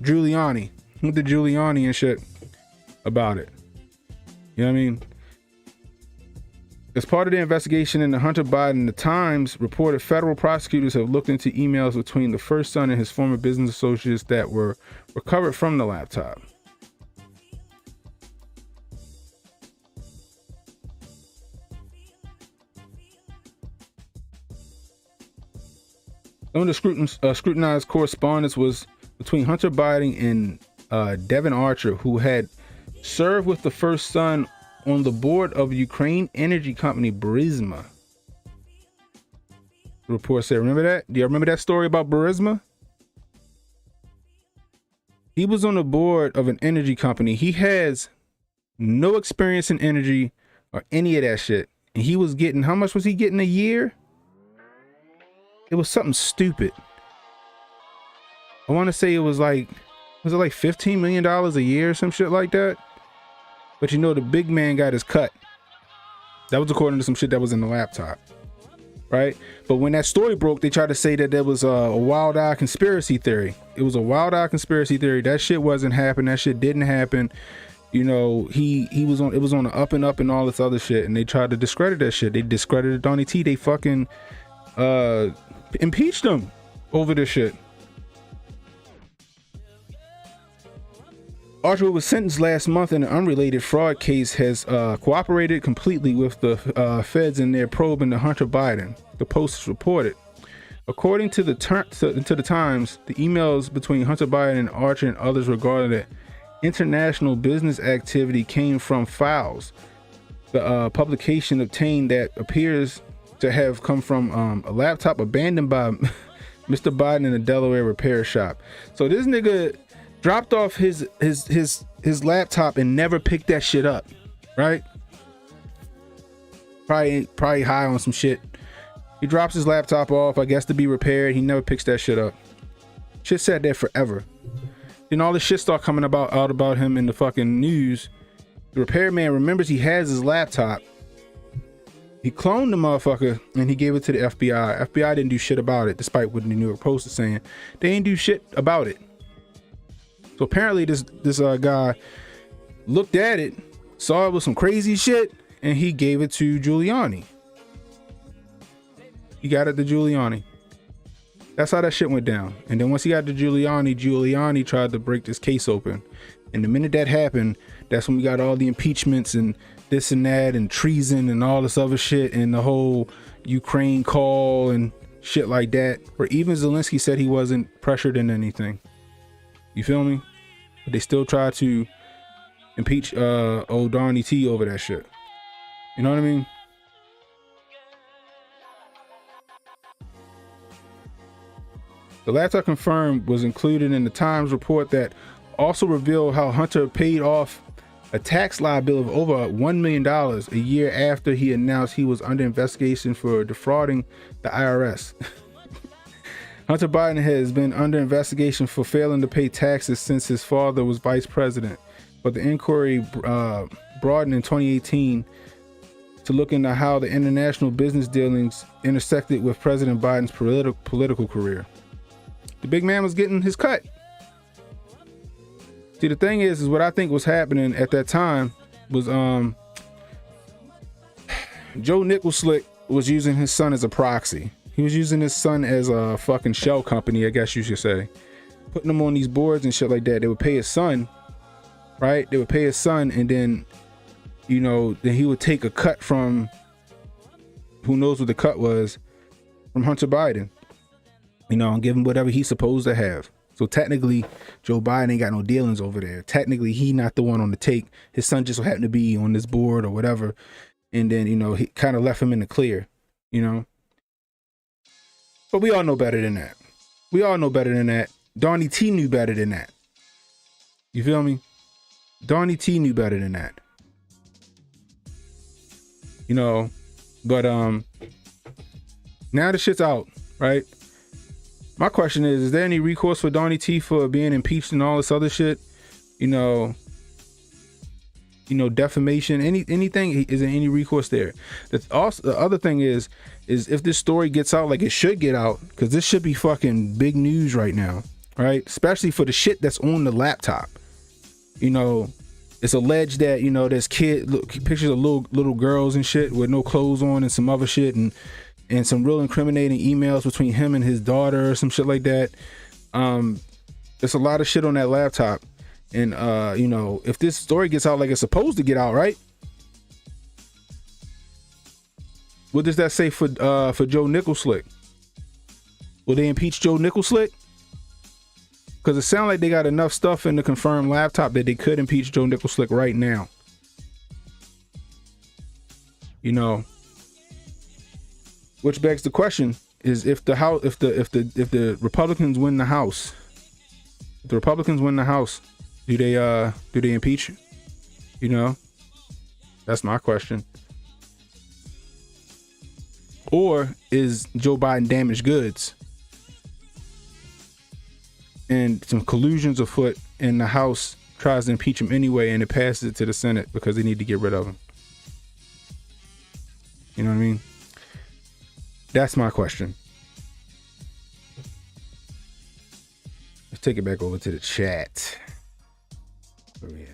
Giuliani. He went to Giuliani and shit about it. You know what I mean? As part of the investigation into Hunter Biden, the Times reported federal prosecutors have looked into emails between the first son and his former business associates that were recovered from the laptop. Some of the scrutinized correspondence was between Hunter Biden and Devin Archer, who had served with the first son on the board of Ukraine energy company Burisma. The report said, remember that? Do you remember that story about Burisma? He was on the board of an energy company. He has no experience in energy or any of that shit. And he was getting, how much was he getting a year? It was something stupid. I want to say it was like $15 million a year or some shit like that? But you know, the big man got his cut. That was according to some shit that was in the laptop. Right? But when that story broke, they tried to say that there was a wild-eyed conspiracy theory. It was a wild-eyed conspiracy theory. That shit wasn't happening. That shit didn't happen. You know, it was on the up and up and all this other shit. And they tried to discredit that shit. They discredited Donnie T. They fucking impeached him over this shit. Archer was sentenced last month in an unrelated fraud case, has cooperated completely with the feds in their probe into Hunter Biden, the Post reported. According to the Times, the emails between Hunter Biden and Archer and others regarding the international business activity came from files the publication obtained that appears to have come from a laptop abandoned by Mr. Biden in a Delaware repair shop. So this nigga dropped off his laptop and never picked that shit up, right? Probably high on some shit. He drops his laptop off, I guess, to be repaired. He never picks that shit up. Shit sat there forever. Then all this shit start coming out about him in the fucking news. The repairman remembers he has his laptop. He cloned the motherfucker and he gave it to the FBI. FBI didn't do shit about it, despite what the New York Post is saying. They ain't do shit about it. So apparently this guy looked at it, saw it was some crazy shit, and he gave it to Giuliani. He got it to Giuliani. That's how that shit went down. And then once he got to Giuliani, Giuliani tried to break this case open. And the minute that happened, that's when we got all the impeachments and this and that and treason and all this other shit and the whole Ukraine call and shit like that. Where even Zelensky said he wasn't pressured in anything. You feel me? But they still try to impeach old Donnie T over that shit. You know what I mean? The laptop confirmed was included in the Times report that also revealed how Hunter paid off a tax liability of over $1 million a year after he announced he was under investigation for defrauding the IRS. Hunter Biden has been under investigation for failing to pay taxes since his father was vice president, but the inquiry broadened in 2018 to look into how the international business dealings intersected with President Biden's political career. The big man was getting his cut. See, the thing is what I think was happening at that time was Joe Nicholslick was using his son as a proxy. He was using his son as a fucking shell company, I guess you should say. Putting him on these boards and shit like that. They would pay his son, right? They would pay his son, and then, you know, then he would take a cut from, who knows what the cut was, from Hunter Biden. You know, and give him whatever he's supposed to have. So technically, Joe Biden ain't got no dealings over there. Technically, he not the one on the take. His son just so happened to be on this board or whatever. And then, you know, he kind of left him in the clear, you know. But we all know better than that. We all know better than that. Donnie T knew better than that. You feel me? Donnie T knew better than that. You know, but now the shit's out, right? My question is there any recourse for Donnie T for being impeached and all this other shit? You know, defamation, anything? Is there any recourse there? That's also the other thing is if this story gets out like it should get out, because this should be fucking big news right now, right? Especially for the shit that's on the laptop. You know, it's alleged that, you know, there's pictures of little girls and shit with no clothes on and some other shit and some real incriminating emails between him and his daughter or some shit like that. There's a lot of shit on that laptop. And, you know, if this story gets out like it's supposed to get out, right? What does that say for Joe Nicholslick? Will they impeach Joe Nicholslick? Because it sounds like they got enough stuff in the confirmed laptop that they could impeach Joe Nicholslick right now. You know, which begs the question is if the Republicans win the House, do they impeach? You know, that's my question. Or is Joe Biden damaged goods and some collusions afoot and the House tries to impeach him anyway and it passes it to the Senate because they need to get rid of him? You know what I mean? That's my question. Let's take it back over to the chat. Where we at?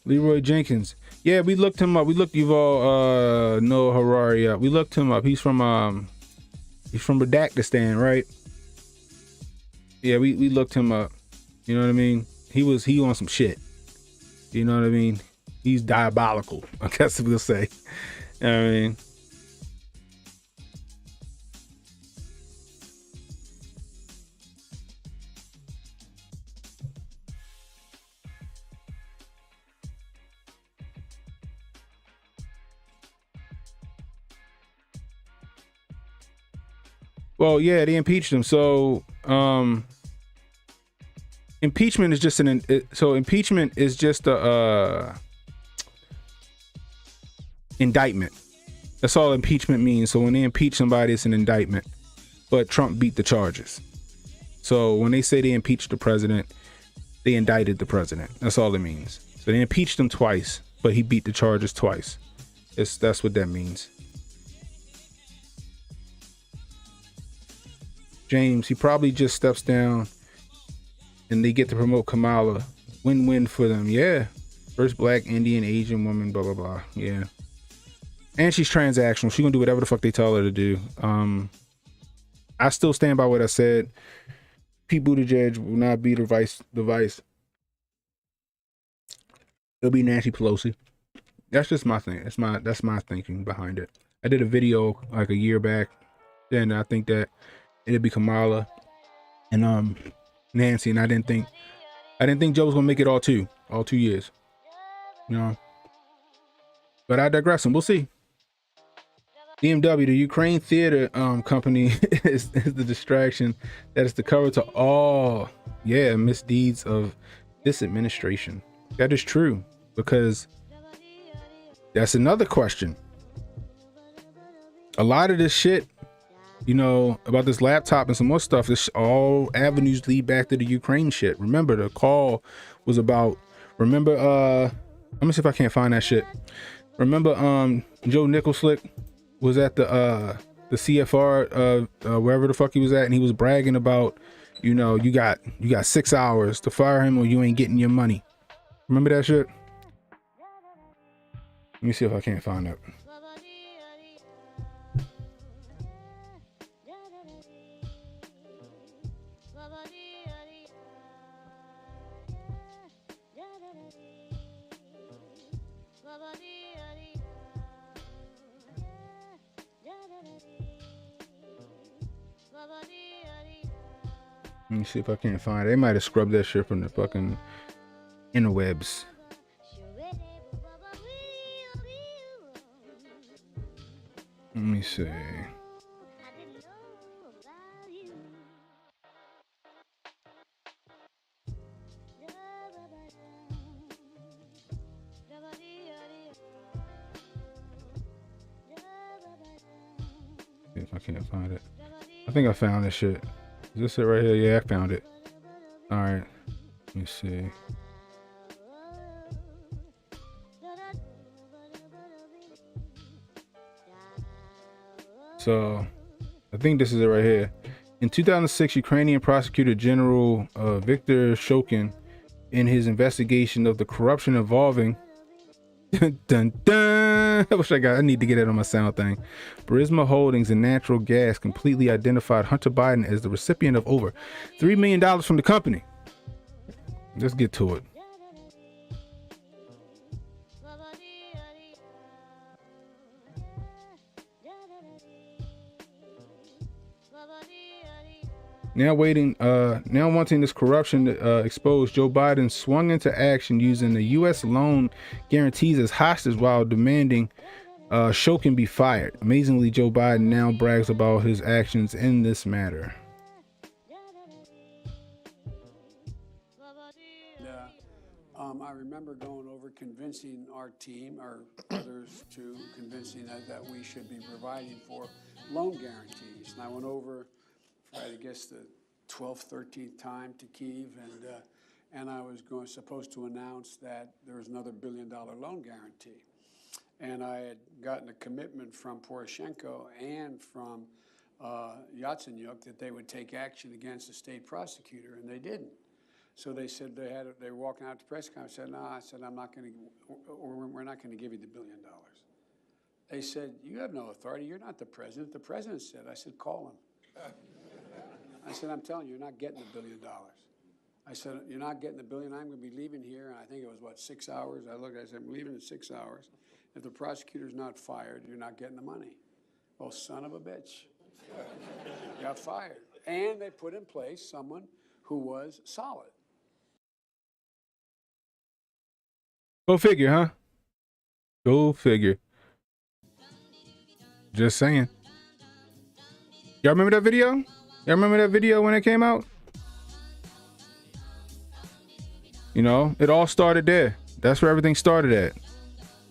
Leroy Jenkins. Yeah, we looked him up. We looked Yuval Noah Harari up. We looked him up. He's from Redactistan, right? Yeah, we looked him up. You know what I mean? He on some shit. You know what I mean? He's diabolical, I guess we'll say. You know what I mean? Well, yeah, they impeached him. So, impeachment is just impeachment is just a indictment. That's all impeachment means. So when they impeach somebody, it's an indictment. But Trump beat the charges. So when they say they impeached the president, they indicted the president. That's all it means. So they impeached him twice, but he beat the charges twice. That's what that means. James, he probably just steps down and they get to promote Kamala. Win-win for them. Yeah. First black, Indian, Asian woman, blah, blah, blah. Yeah. And she's transactional. She's gonna do whatever the fuck they tell her to do. I still stand by what I said. Pete Buttigieg will not be the vice. It'll be Nancy Pelosi. That's just my thing. That's my thinking behind it. I did a video like a year back. Then I think that it'd be Kamala and Nancy, and I didn't think Joe was gonna make it all 2 years. You know. But I digress, and we'll see. BMW, the Ukraine theater company, is the distraction that is the cover to all misdeeds of this administration. That is true, because that's another question. A lot of this shit, you know, about this laptop and some more stuff, this all avenues lead back to the Ukraine shit. Remember, the call was about, let me see if I can't find that shit. Remember Joe Nicholslick was at the CFR wherever the fuck he was at, and he was bragging about, you know, you got 6 hours to fire him or you ain't getting your money. Remember that shit? Let me see if I can't find that. Let me see if I can't find it. They might have scrubbed that shit from the fucking interwebs. Let me see. See if I can't find it. I think I found this shit. Is this it right here? Yeah, I found it. All right. Let me see. So, I think this is it right here. In 2006, Ukrainian prosecutor General Viktor Shokin, in his investigation of the corruption involving dun, dun, I need to get it on my sound thing. Burisma Holdings and Natural Gas completely identified Hunter Biden as the recipient of over $3 million from the company. Let's get to it. Now wanting this corruption exposed, Joe Biden swung into action using the U.S. loan guarantees as hostage while demanding Shokin be fired. Amazingly, Joe Biden now brags about his actions in this matter. I remember going over convincing our team or others to convincing us that we should be providing for loan guarantees. And I went over, I guess, the 12th, 13th time to Kyiv, and I was supposed to announce that there was another $1 billion loan guarantee. And I had gotten a commitment from Poroshenko and from Yatsenyuk that they would take action against the state prosecutor, and they didn't. So they said they were walking out to press conference. I said, no, I said, I'm not going to, or we're not going to give you the $1 billion. They said, you have no authority. You're not the president. The president said. I said, call him. I said, I'm telling you, you're not getting the $1 billion. I said, you're not getting the $1 billion. I'm going to be leaving here. And I think it was, 6 hours? I looked, I said, I'm leaving in 6 hours. If the prosecutor's not fired, you're not getting the money. Well, son of a bitch. Got fired. And they put in place someone who was solid. Go figure, huh? Go figure. Just saying. Y'all remember that video? Y'all remember that video when it came out? You know, it all started there. That's where everything started at.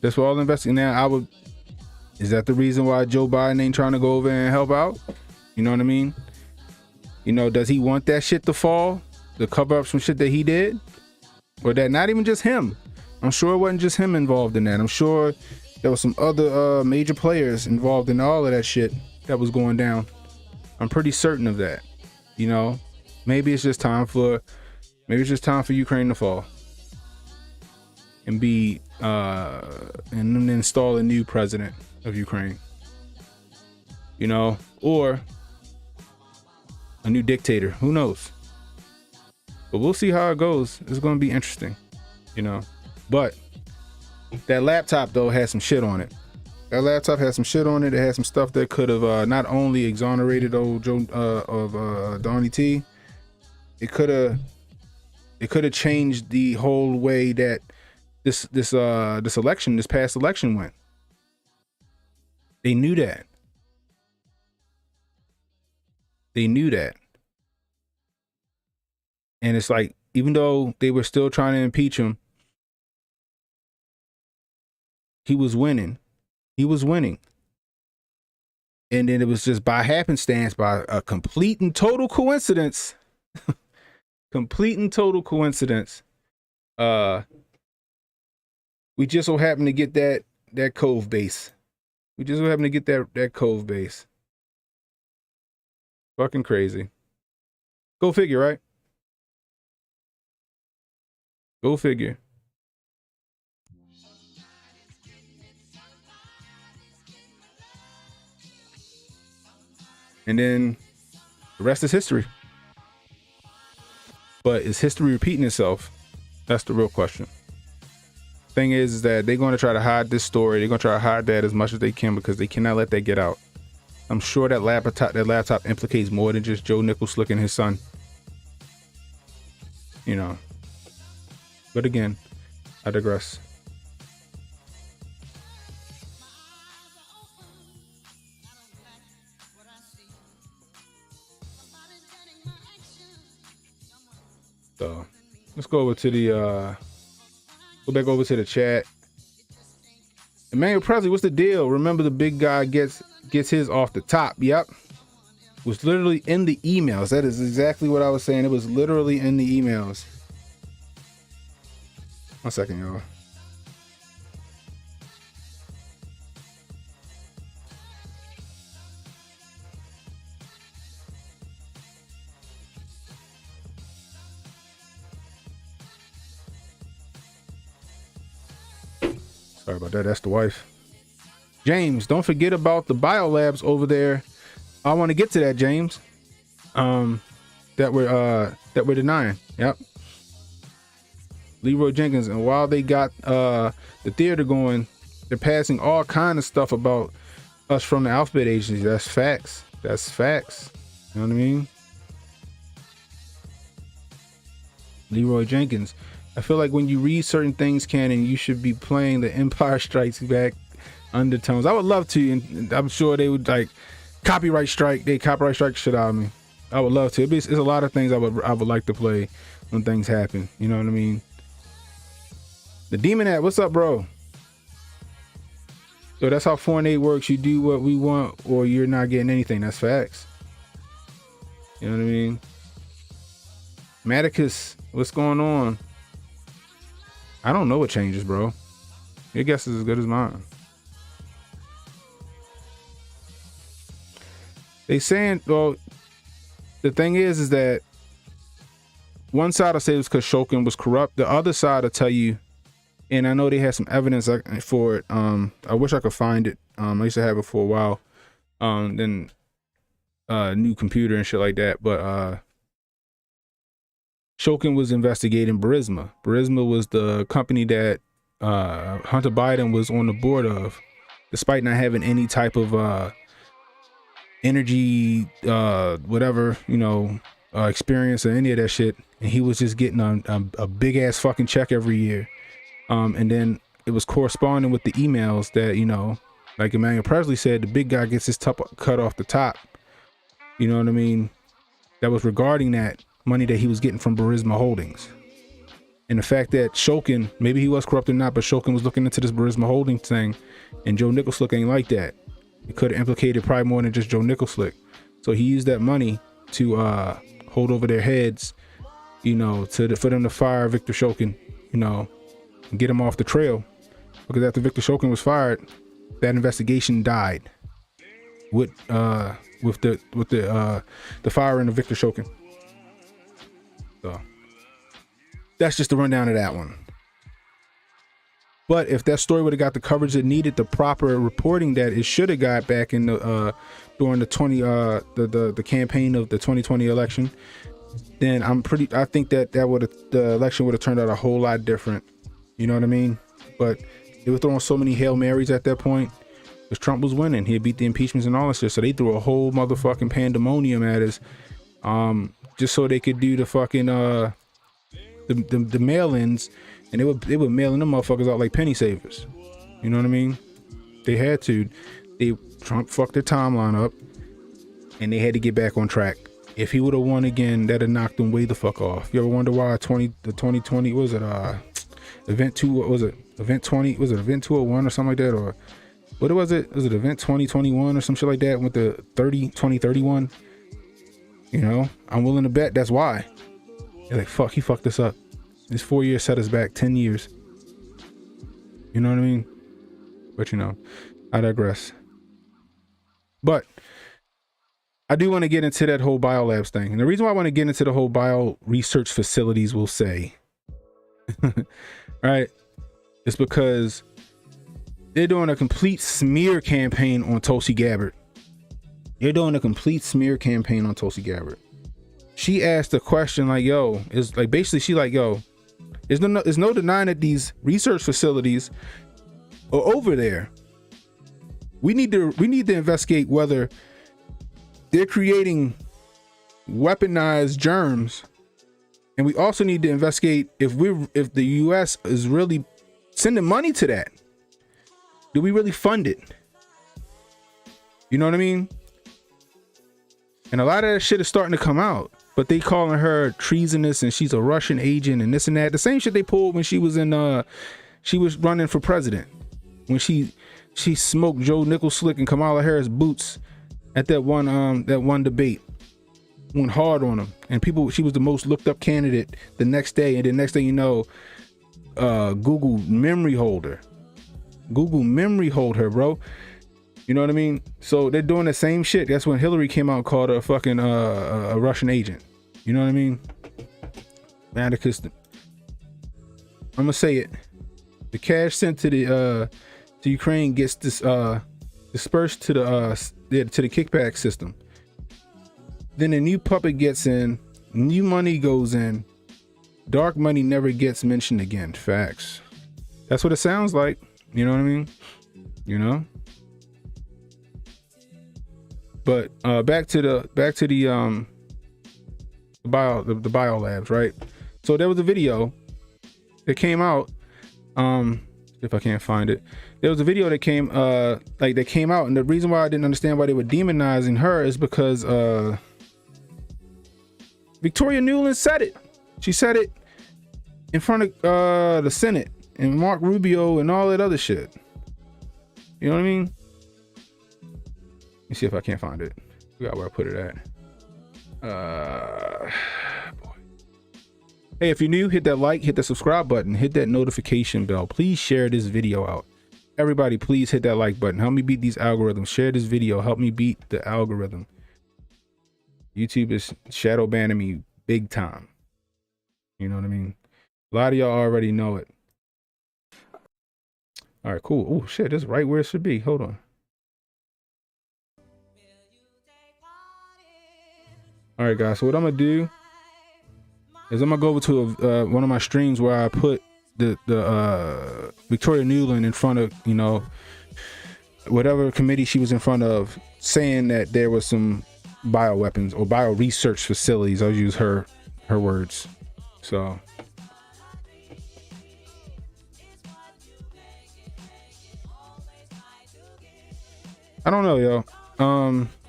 That's where all the investing. Now, is that the reason why Joe Biden ain't trying to go over and help out? You know what I mean? You know, does he want that shit to fall? To cover up some shit that he did? Or that not even just him? I'm sure it wasn't just him involved in that. I'm sure there was some other major players involved in all of that shit that was going down. I'm pretty certain of that. You know, maybe it's just time for Ukraine to fall and be and install a new president of Ukraine. You know, or a new dictator. Who knows? But we'll see how it goes. It's going to be interesting, you know. But that laptop though had some shit on it. That laptop had some shit on it. It had some stuff that could have not only exonerated old Joe Donnie T. It could have changed the whole way that this past election went. They knew that. They knew that. And it's like, even though they were still trying to impeach him, he was winning. He was winning. And then it was just by happenstance, by a complete and total coincidence. Complete and total coincidence. We just so happened to get that Cove base. We just so happened to get that Cove base. Fucking crazy. Go figure, right? Go figure. And then the rest is history. But is history repeating itself? That's the real question. Thing is that they're going to try to hide this story. They're going to try to hide that as much as they can because they cannot let that get out. I'm sure that laptop implicates more than just Joe Nicholslick and his son. You know. But again, I digress. So let's go over to the go back over to the chat. Emmanuel Presley, what's the deal? Remember the big guy gets his off the top. Yep. It was literally in the emails. That is exactly what I was saying. It was literally in the emails. 1 second, y'all. Sorry about that. That's the wife. James, don't forget about the biolabs over there. I want to get to that, James. That we're denying. Yep. Leroy Jenkins, and while they got the theater going, they're passing all kind of stuff about us from the alphabet agency. That's facts. That's facts. You know what I mean? Leroy Jenkins, I feel like when you read certain things, Canon, you should be playing the Empire Strikes Back undertones. I would love to, and I'm sure they would like copyright strike shit out of me. I would love to. It's a lot of things I would like to play when things happen. You know what I mean? The Demon Hat, what's up, bro? So that's how Foreign Aid works. You do what we want, or you're not getting anything. That's facts. You know what I mean? Maticus, what's going on? I don't know what changes, bro. Your guess is as good as mine. They saying, well, the thing is that one side will say it was because Shokin was corrupt. The other side will tell you, and I know they had some evidence for it. I wish I could find it. I used to have it for a while. Then new computer and shit like that. But Shokin was investigating Burisma. Burisma was the company that Hunter Biden was on the board of, despite not having any type of energy, whatever, experience or any of that shit. And he was just getting a big ass fucking check every year. And then it was corresponding with the emails that, like Emmanuel Presley said, the big guy gets his cut off the top. You know what I mean? That was regarding that money that he was getting from Burisma Holdings. And the fact that Shokin, maybe he was corrupt or not, but Shokin was looking into this Burisma Holdings thing, and Joe Nicholslick ain't like that. It could have implicated probably more than just Joe Nicholslick. So he used that money to hold over their heads, for them to fire Victor Shokin, and get him off the trail. Because after Victor Shokin was fired, that investigation died with with the fire and the Victor Shokin. So that's just the rundown of that one. But if that story would have got the coverage it needed, the proper reporting that it should have got back in the during the campaign of the 2020 election, then I think that the election would have turned out a whole lot different. You know what I mean? But they were throwing so many Hail Marys at that point because Trump was winning. He had beat the impeachments and all that shit. So they threw a whole motherfucking pandemonium at us, just so they could do the fucking the mail-ins, and they were mailing them motherfuckers out like penny savers. You know what I mean? They had to. Trump fucked their timeline up, and they had to get back on track. If he would have won again, that'd have knocked them way the fuck off. You ever wonder why the 2020 was it event 2, was it event 20, was it event 201 or something like that, or what was it event 2021 or some shit like that with the 2031? You know, I'm willing to bet that's why. They're like, fuck, he fucked us up. This 4 years set us back 10 years. You know what I mean? But you know, I digress. But I do want to get into that whole biolabs thing. And the reason why I want to get into the whole bio research facilities, we'll say, right, is because they're doing a complete smear campaign on Tulsi Gabbard. They're doing a complete smear campaign on Tulsi Gabbard. She asked a question like, yo, is like basically she like, yo, there's no denying that these research facilities are over there. We need to investigate whether they're creating weaponized germs, and we also need to investigate if the US is really sending money to that. Do we really fund it? You know what I mean? And a lot of that shit is starting to come out, but they calling her treasonous and she's a Russian agent and this and that. The same shit they pulled when she was she was running for president, when she smoked Joe Nicholslick and Kamala Harris boots at that one debate. Went hard on them, and she was the most looked up candidate the next day, and the next thing you know, Google memory hold her, bro. You know what I mean? So they're doing the same shit. That's when Hillary came out and called her a fucking a Russian agent. You know what I mean? Man, because I'm gonna say it. The cash sent to the to Ukraine gets dispersed to the kickback system. Then a new puppet gets in, new money goes in, dark money never gets mentioned again. Facts. That's what it sounds like. You know what I mean? You know. But back to the bio labs, right? So there was a video that came out. If I can't find it, there was a video that came out, and the reason why I didn't understand why they were demonizing her is because Victoria Nuland said it. She said it in front of the Senate and Mark Rubio and all that other shit. You know what I mean? Let me see if I can't find it. I forgot where I put it at. Boy. Hey, if you're new, hit that like, hit that subscribe button, hit that notification bell. Please share this video out. Everybody, please hit that like button. Help me beat these algorithms. Share this video. Help me beat the algorithm. YouTube is shadow banning me big time. You know what I mean? A lot of y'all already know it. All right, cool. Oh shit, this is right where it should be. Hold on. All right, guys. So what I'm gonna do is I'm gonna go over to one of my streams where I put the Victoria Nuland in front of, you know, whatever committee she was in front of, saying that there was some bioweapons or bio research facilities. I'll use her words. So I don't know, yo.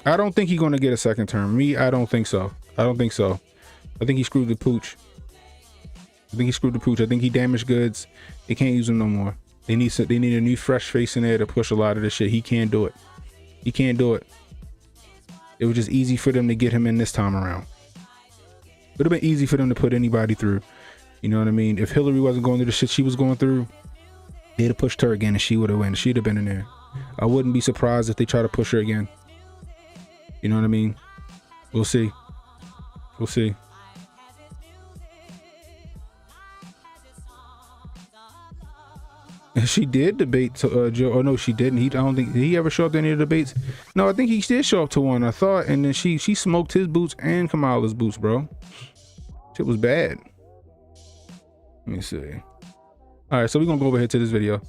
I don't think he's gonna get a second term. I don't think so. I think he screwed the pooch. I think he damaged goods. They can't use him no more. They need a new fresh face in there to push a lot of this shit. He can't do it. It was just easy for them to get him in this time around. It would have been easy for them to put anybody through. You know what I mean? If Hillary wasn't going through the shit she was going through, they'd have pushed her again and she would have won. She'd have been in there. I wouldn't be surprised if they try to push her again. You know what I mean? We'll see. We'll see. And she did debate Joe. Oh no, she didn't. I don't think, did he ever show up to any of the debates? No, I think he did show up to one, I thought. And then she smoked his boots and Kamala's boots, bro. Shit was bad. Let me see. All right, so we're gonna go over here to this video.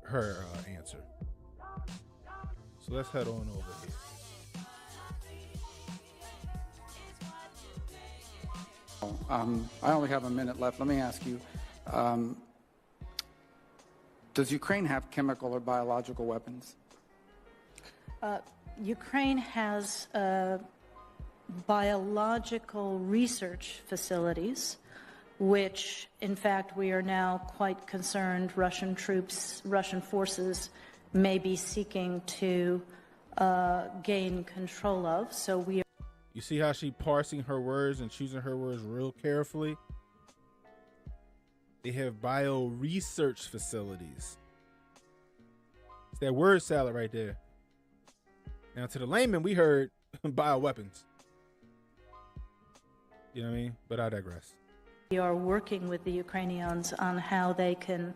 Her answer. So let's head on over here. I only have a minute left. Let me ask you, does Ukraine have chemical or biological weapons? Ukraine has biological research facilities, which, in fact, we are now quite concerned Russian forces may be seeking to gain control of. So we are. You see how she parsing her words and choosing her words real carefully? They have bio research facilities. It's that word salad right there. Now to the layman, we heard bioweapons. You know what I mean? But I digress. We are working with the Ukrainians on how they can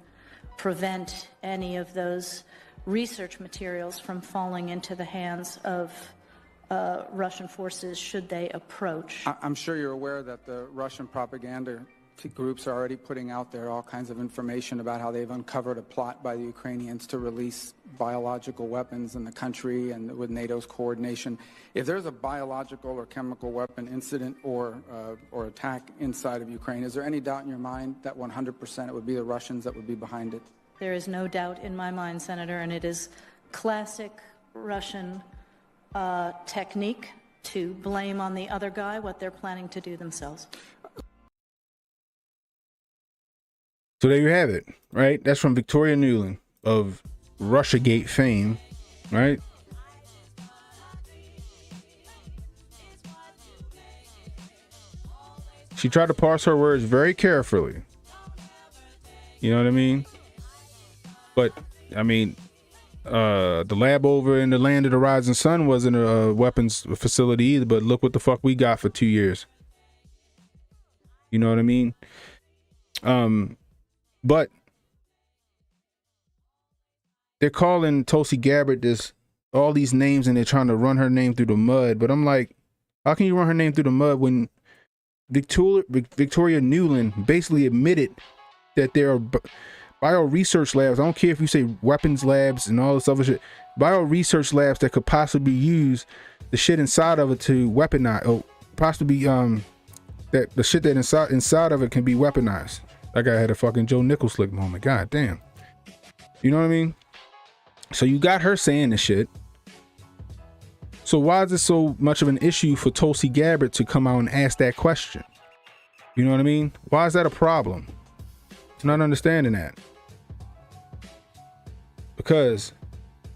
prevent any of those research materials from falling into the hands of Russian forces should they approach. I'm sure you're aware that the Russian propaganda groups are already putting out there all kinds of information about how they've uncovered a plot by the Ukrainians to release biological weapons in the country and with NATO's coordination. If there's a biological or chemical weapon incident or attack inside of Ukraine, is there any doubt in your mind that 100% it would be the Russians that would be behind it? There is no doubt in my mind, Senator, and it is classic Russian technique to blame on the other guy what they're planning to do themselves. So there you have it, right? That's from Victoria Nuland of Russiagate fame, right? She tried to parse her words very carefully. You know what I mean? But, I mean, the lab over in the land of the rising sun wasn't a weapons facility either, but look what the fuck we got for 2 years. You know what I mean? But they're calling Tulsi Gabbard all these names and they're trying to run her name through the mud. But I'm like, how can you run her name through the mud when Victoria Nuland basically admitted that there are bio research labs? I don't care if you say weapons labs and all this other shit. Bio research labs that could possibly use the shit inside of it to weaponize, or possibly that the shit that inside of it can be weaponized. That guy had a fucking Joe Nickel slick moment. God damn. You know what I mean? So you got her saying this shit. So why is it so much of an issue for Tulsi Gabbard to come out and ask that question? You know what I mean? Why is that a problem? I'm not understanding that. Because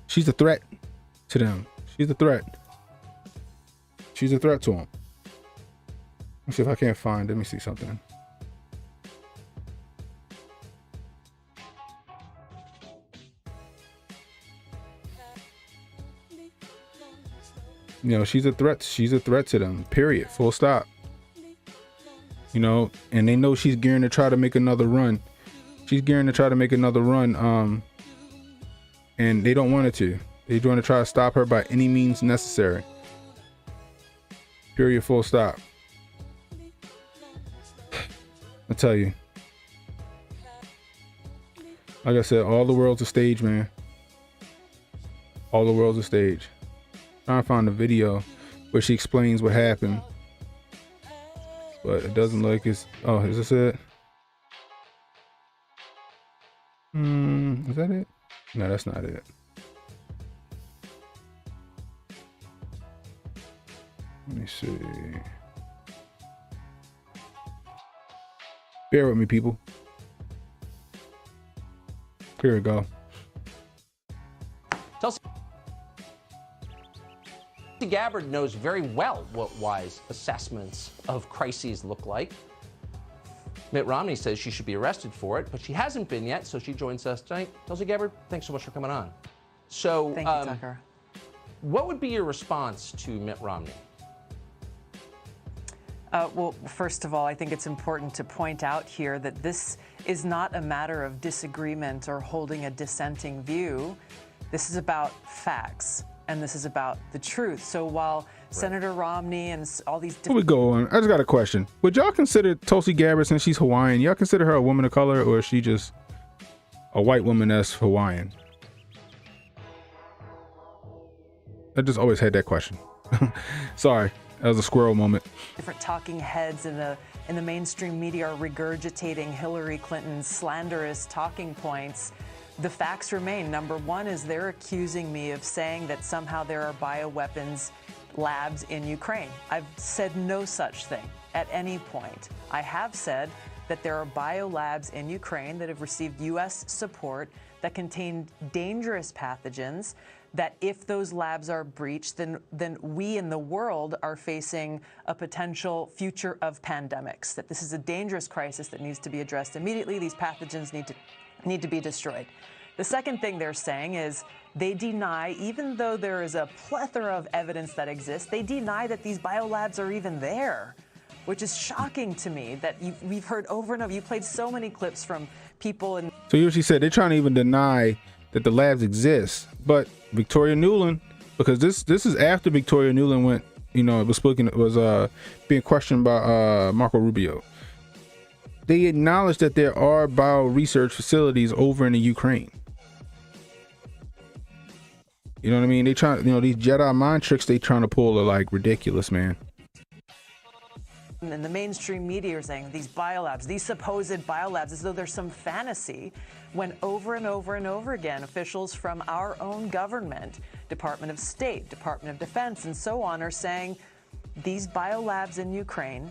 she's a threat to them. She's a threat. She's a threat to them. Let's see if I can't find. Let me see something. You know, she's a threat. She's a threat to them. Period. Full stop. You know, and they know she's gearing to try to make another run. She's gearing to try to make another run. And they don't want it to. They're going to try to stop her by any means necessary. Period. Full stop. I tell you. Like I said, all the world's a stage, man. All the world's a stage. Trying to find a video where she explains what happened, but it doesn't look like it's. Oh, is this it? Is that it? No, that's not it. Let me see. Bear with me, people. Here we go. Tulsi Gabbard knows very well what wise assessments of crises look like. Mitt Romney says she should be arrested for it, but she hasn't been yet, so she joins us tonight. Tulsi Gabbard, thanks so much for coming on. So, thank you, Tucker. What would be your response to Mitt Romney? Well, first of all, I think it's important to point out here that this is not a matter of disagreement or holding a dissenting view. This is about facts, and this is about the truth. So while Senator Romney and all these Before we go on, I just got a question. Would y'all consider Tulsi Gabbard, since she's Hawaiian, y'all consider her a woman of color, or is she just a white woman that's Hawaiian? I just always had that question. Sorry, that was a squirrel moment. different talking heads in the mainstream media are regurgitating Hillary Clinton's slanderous talking points. The facts remain. Number one is they're accusing me of saying that somehow there are bioweapons labs in Ukraine. I've said no such thing at any point. I have said that there are biolabs in Ukraine that have received U.S. support that contain dangerous pathogens, that if those labs are breached, then we in the world are facing a potential future of pandemics, that this is a dangerous crisis that needs to be addressed immediately. These pathogens need to be destroyed. The second thing they're saying is they deny, even though there is a plethora of evidence that exists, they deny that these biolabs are even there, which is shocking to me that we've heard over and over. You played so many clips from people. And so you she said they're trying to even deny that the labs exist, but Victoria Nuland, because this is after Victoria Nuland went, it was being questioned by Marco Rubio. They acknowledged that there are bio research facilities over in the Ukraine. You know what I mean? They try, these Jedi mind tricks they trying to pull are like ridiculous, man. And the mainstream media are saying these biolabs, these supposed biolabs, as though there's some fantasy, when over and over and over again, officials from our own government, Department of State, Department of Defense, and so on, are saying these biolabs in Ukraine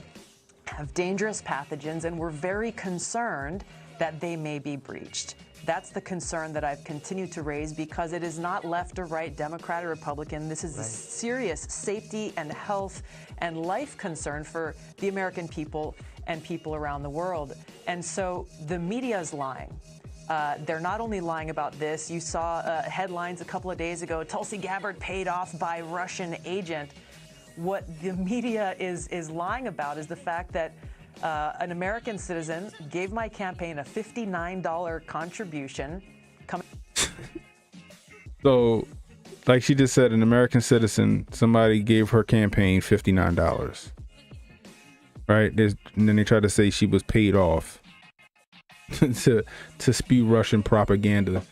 have dangerous pathogens, and we're very concerned that they may be breached. That's the concern that I've continued to raise, because it is not left or right, Democrat or Republican. This is a serious safety and health and life concern for the American people and people around the world. And so the media is lying. They're not only lying about this. You saw headlines a couple of days ago, Tulsi Gabbard paid off by Russian agent. What the media is lying about is the fact that an American citizen gave my campaign a $59 contribution. So, like she just said, an American citizen, somebody gave her campaign $59. Right? And then they tried to say she was paid off to spew Russian propaganda.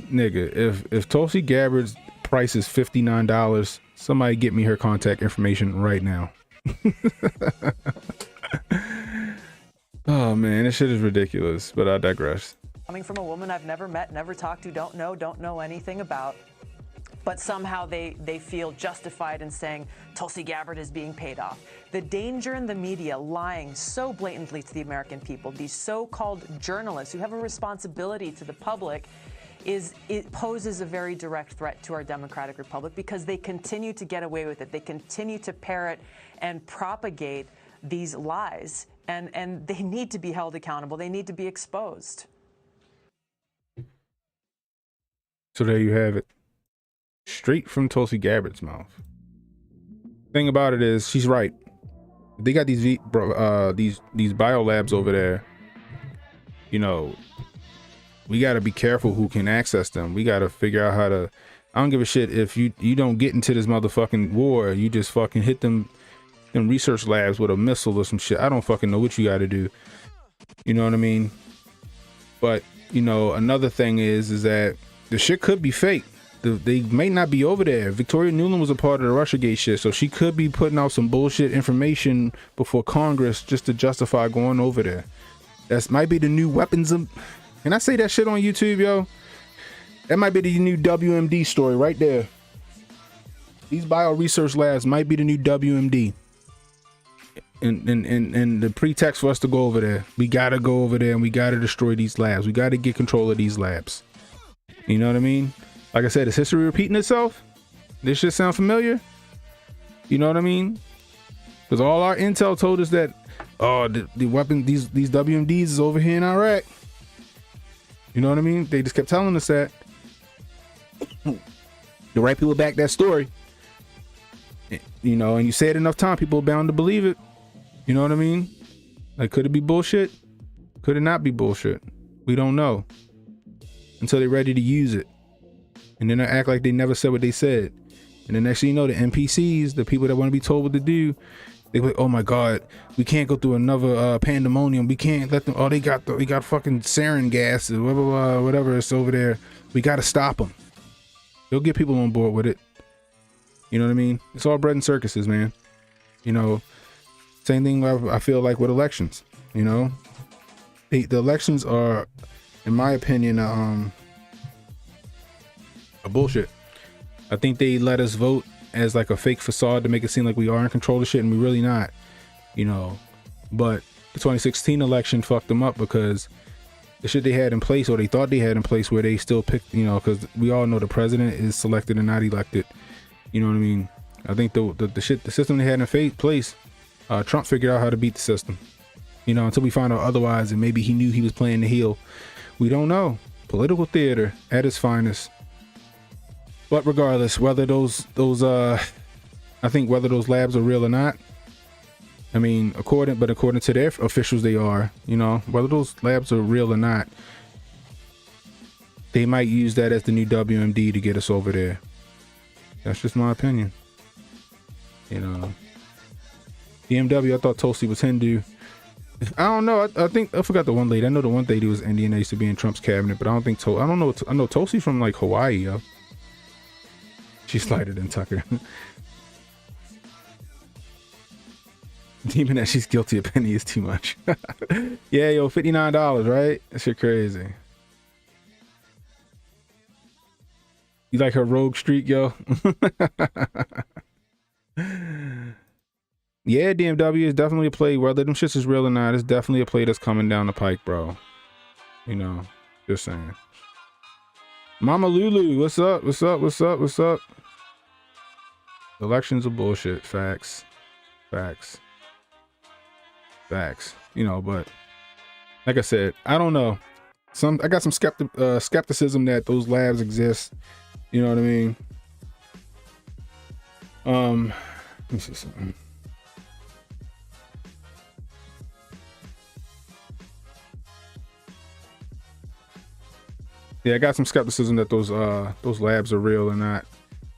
Nigga, if Tulsi Gabbard's price is $59, somebody get me her contact information right now. Oh man, this shit is ridiculous, but I digress. Coming from a woman I've never met, never talked to, don't know anything about, but somehow they feel justified in saying Tulsi Gabbard is being paid off. The danger in the media lying so blatantly to the American people, these so-called journalists who have a responsibility to the public, it poses a very direct threat to our democratic republic, because they continue to get away with it. They continue to parrot and propagate these lies, and they need to be held accountable. They need to be exposed. So there you have it. Straight from Tulsi Gabbard's mouth. Thing about it is, she's right. They got these biolabs over there. We got to be careful who can access them. We got to figure out how to. I don't give a shit if you don't get into this motherfucking war. You just fucking hit them research labs with a missile or some shit. I don't fucking know what you got to do. You know what I mean? But another thing is that the shit could be fake. They may not be over there. Victoria Nuland was a part of the Russiagate shit, so she could be putting out some bullshit information before Congress just to justify going over there. That might be the new weapons of. And I say that shit on YouTube, yo. That might be the new WMD story right there. These bio research labs might be the new WMD. And the pretext for us to go over there. We gotta go over there and we gotta destroy these labs. We gotta get control of these labs. You know what I mean? Like I said, is history repeating itself? This shit sound familiar? You know what I mean? Because all our intel told us that oh, the weapon, these WMDs is over here in Iraq. You know what I mean? They just kept telling us that. The right people back that story. You know, and you say it enough time, people are bound to believe it. You know what I mean? Like, could it be bullshit? Could it not be bullshit? We don't know until they're ready to use it. And then they act like they never said what they said. And the next thing you know, the NPCs, the people that want to be told what to do, they like, oh my God, we can't go through another pandemonium. We can't let them. Oh, they got fucking sarin gas, blah, blah, blah, whatever it's over there. We got to stop them. They'll get people on board with it. You know what I mean? It's all bread and circuses, man. You know, same thing I feel like with elections. You know, the elections are, in my opinion, a bullshit. I think they let us vote as like a fake facade to make it seem like we are in control of shit, and we're really not. You know, but the 2016 election fucked them up because the shit they had in place, or they thought they had in place, where they still picked, you know, because we all know the president is selected and not elected. You know what I mean? I think the system they had in place, Trump figured out how to beat the system. You know, until we find out otherwise, and maybe he knew he was playing the heel. We don't know. Political theater at its finest. But regardless, whether those I think whether those labs are real or not, I mean, according to their officials, they are. You know, whether those labs are real or not, they might use that as the new WMD to get us over there. That's just my opinion. You know, BMW, I thought Tulsi was Hindu. I don't know. I think I forgot the one lady. I know the one lady was Indian. That used to be in Trump's cabinet, but I don't think I don't know. I know Tulsi from like Hawaii, yo. She's lighter than Tucker. Demon that she's guilty of penny is too much. Yeah, yo, $59, right? That shit crazy. You like her rogue streak, yo? Yeah, DMW is definitely a play. Whether them shits is real or not, it's definitely a play that's coming down the pike, bro. You know, just saying. Mama Lulu, what's up? What's up? What's up? What's up? Elections are bullshit. Facts. Facts. Facts. You know, but like I said, I don't know. I got some skepticism that those labs exist. You know what I mean? Let me see something. Yeah, I got some skepticism that those labs are real or not.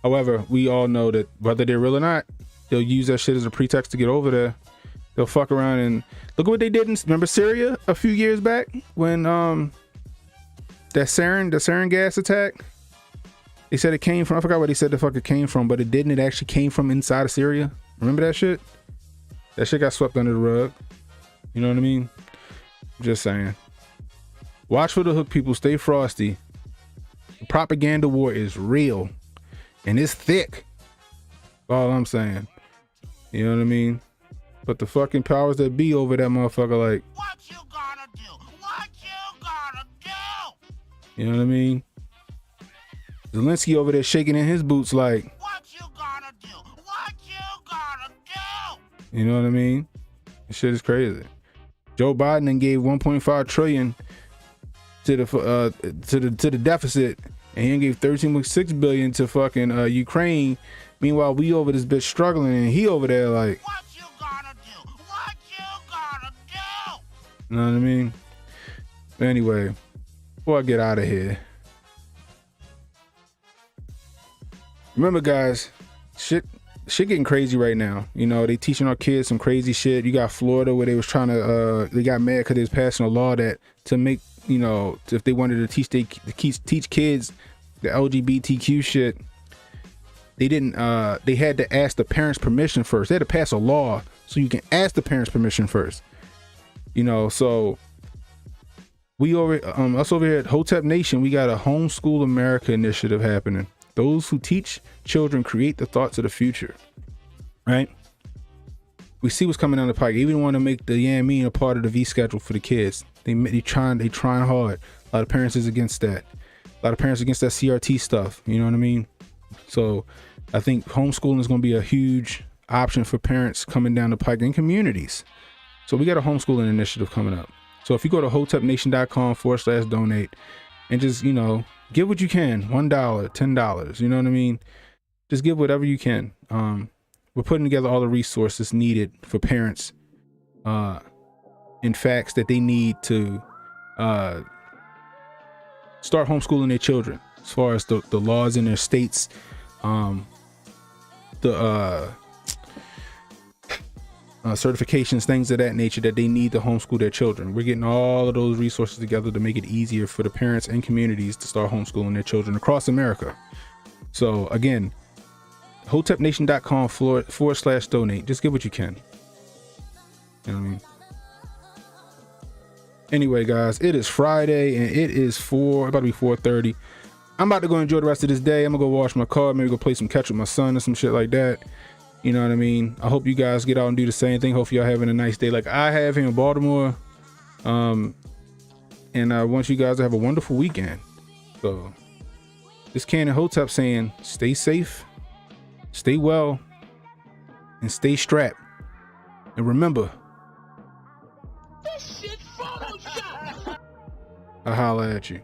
However, we all know that whether they're real or not, they'll use that shit as a pretext to get over there. They'll fuck around and look at what they did remember Syria a few years back when that sarin gas attack. They said it came from, I forgot what they said the fuck it came from, but it didn't. It actually came from inside of Syria. Remember that shit? That shit got swept under the rug. You know what I mean? Just saying. Watch for the hook, people. Stay frosty. The propaganda war is real. And it's thick. All I'm saying. You know what I mean? But the fucking powers that be over that motherfucker, like, what you gonna do? What you gonna do? You know what I mean? Zelensky over there shaking in his boots like, what you gonna do? What you gonna do? You know what I mean? This shit is crazy. Joe Biden then gave 1.5 trillion to the deficit, and he gave 13.6 billion to fucking Ukraine. Meanwhile, we over this bitch struggling, and he over there like, what you gonna do? What you gonna do? You know what I mean? But anyway, before I get out of here, remember, guys, shit getting crazy right now. You know, they teaching our kids some crazy shit. You got Florida where they was trying to they got mad because they was passing a law that to make, you know, if they wanted to teach kids the LGBTQ shit, they didn't they had to ask the parents permission first. They had to pass a law so you can ask the parents permission first. You know, so we us over here at Hotep Nation, we got a Homeschool America initiative happening. Those who teach children create the thoughts of the future, right? We see what's coming down the pike. They even want to make the Yamin a part of the V schedule for the kids. They trying hard. A lot of parents is against that. A lot of parents against that CRT stuff. You know what I mean? So I think homeschooling is going to be a huge option for parents coming down the pike in communities. So we got a homeschooling initiative coming up. So if you go to hotepnation.com/donate and just, you know, give what you can, $1, $10, you know what I mean? Just give whatever you can. We're putting together all the resources needed for parents, and facts that they need to start homeschooling their children, as far as the laws in their states, certifications, things of that nature that they need to homeschool their children. We're getting all of those resources together to make it easier for the parents and communities to start homeschooling their children across America. So again, hotepnation.com/donate. Just give what you can. You know what I mean? Anyway, guys, it is Friday and it is about to be 4:30. I'm about to go enjoy the rest of this day. I'm gonna go wash my car, maybe go play some catch with my son or some shit like that. You know what I mean? I hope you guys get out and do the same thing. Hopefully y'all having a nice day like I have here in Baltimore. And I want you guys to have a wonderful weekend. So this Cannon Hotep saying, stay safe, stay well, and stay strapped. And remember, this shit Photoshop. I'll holla at you.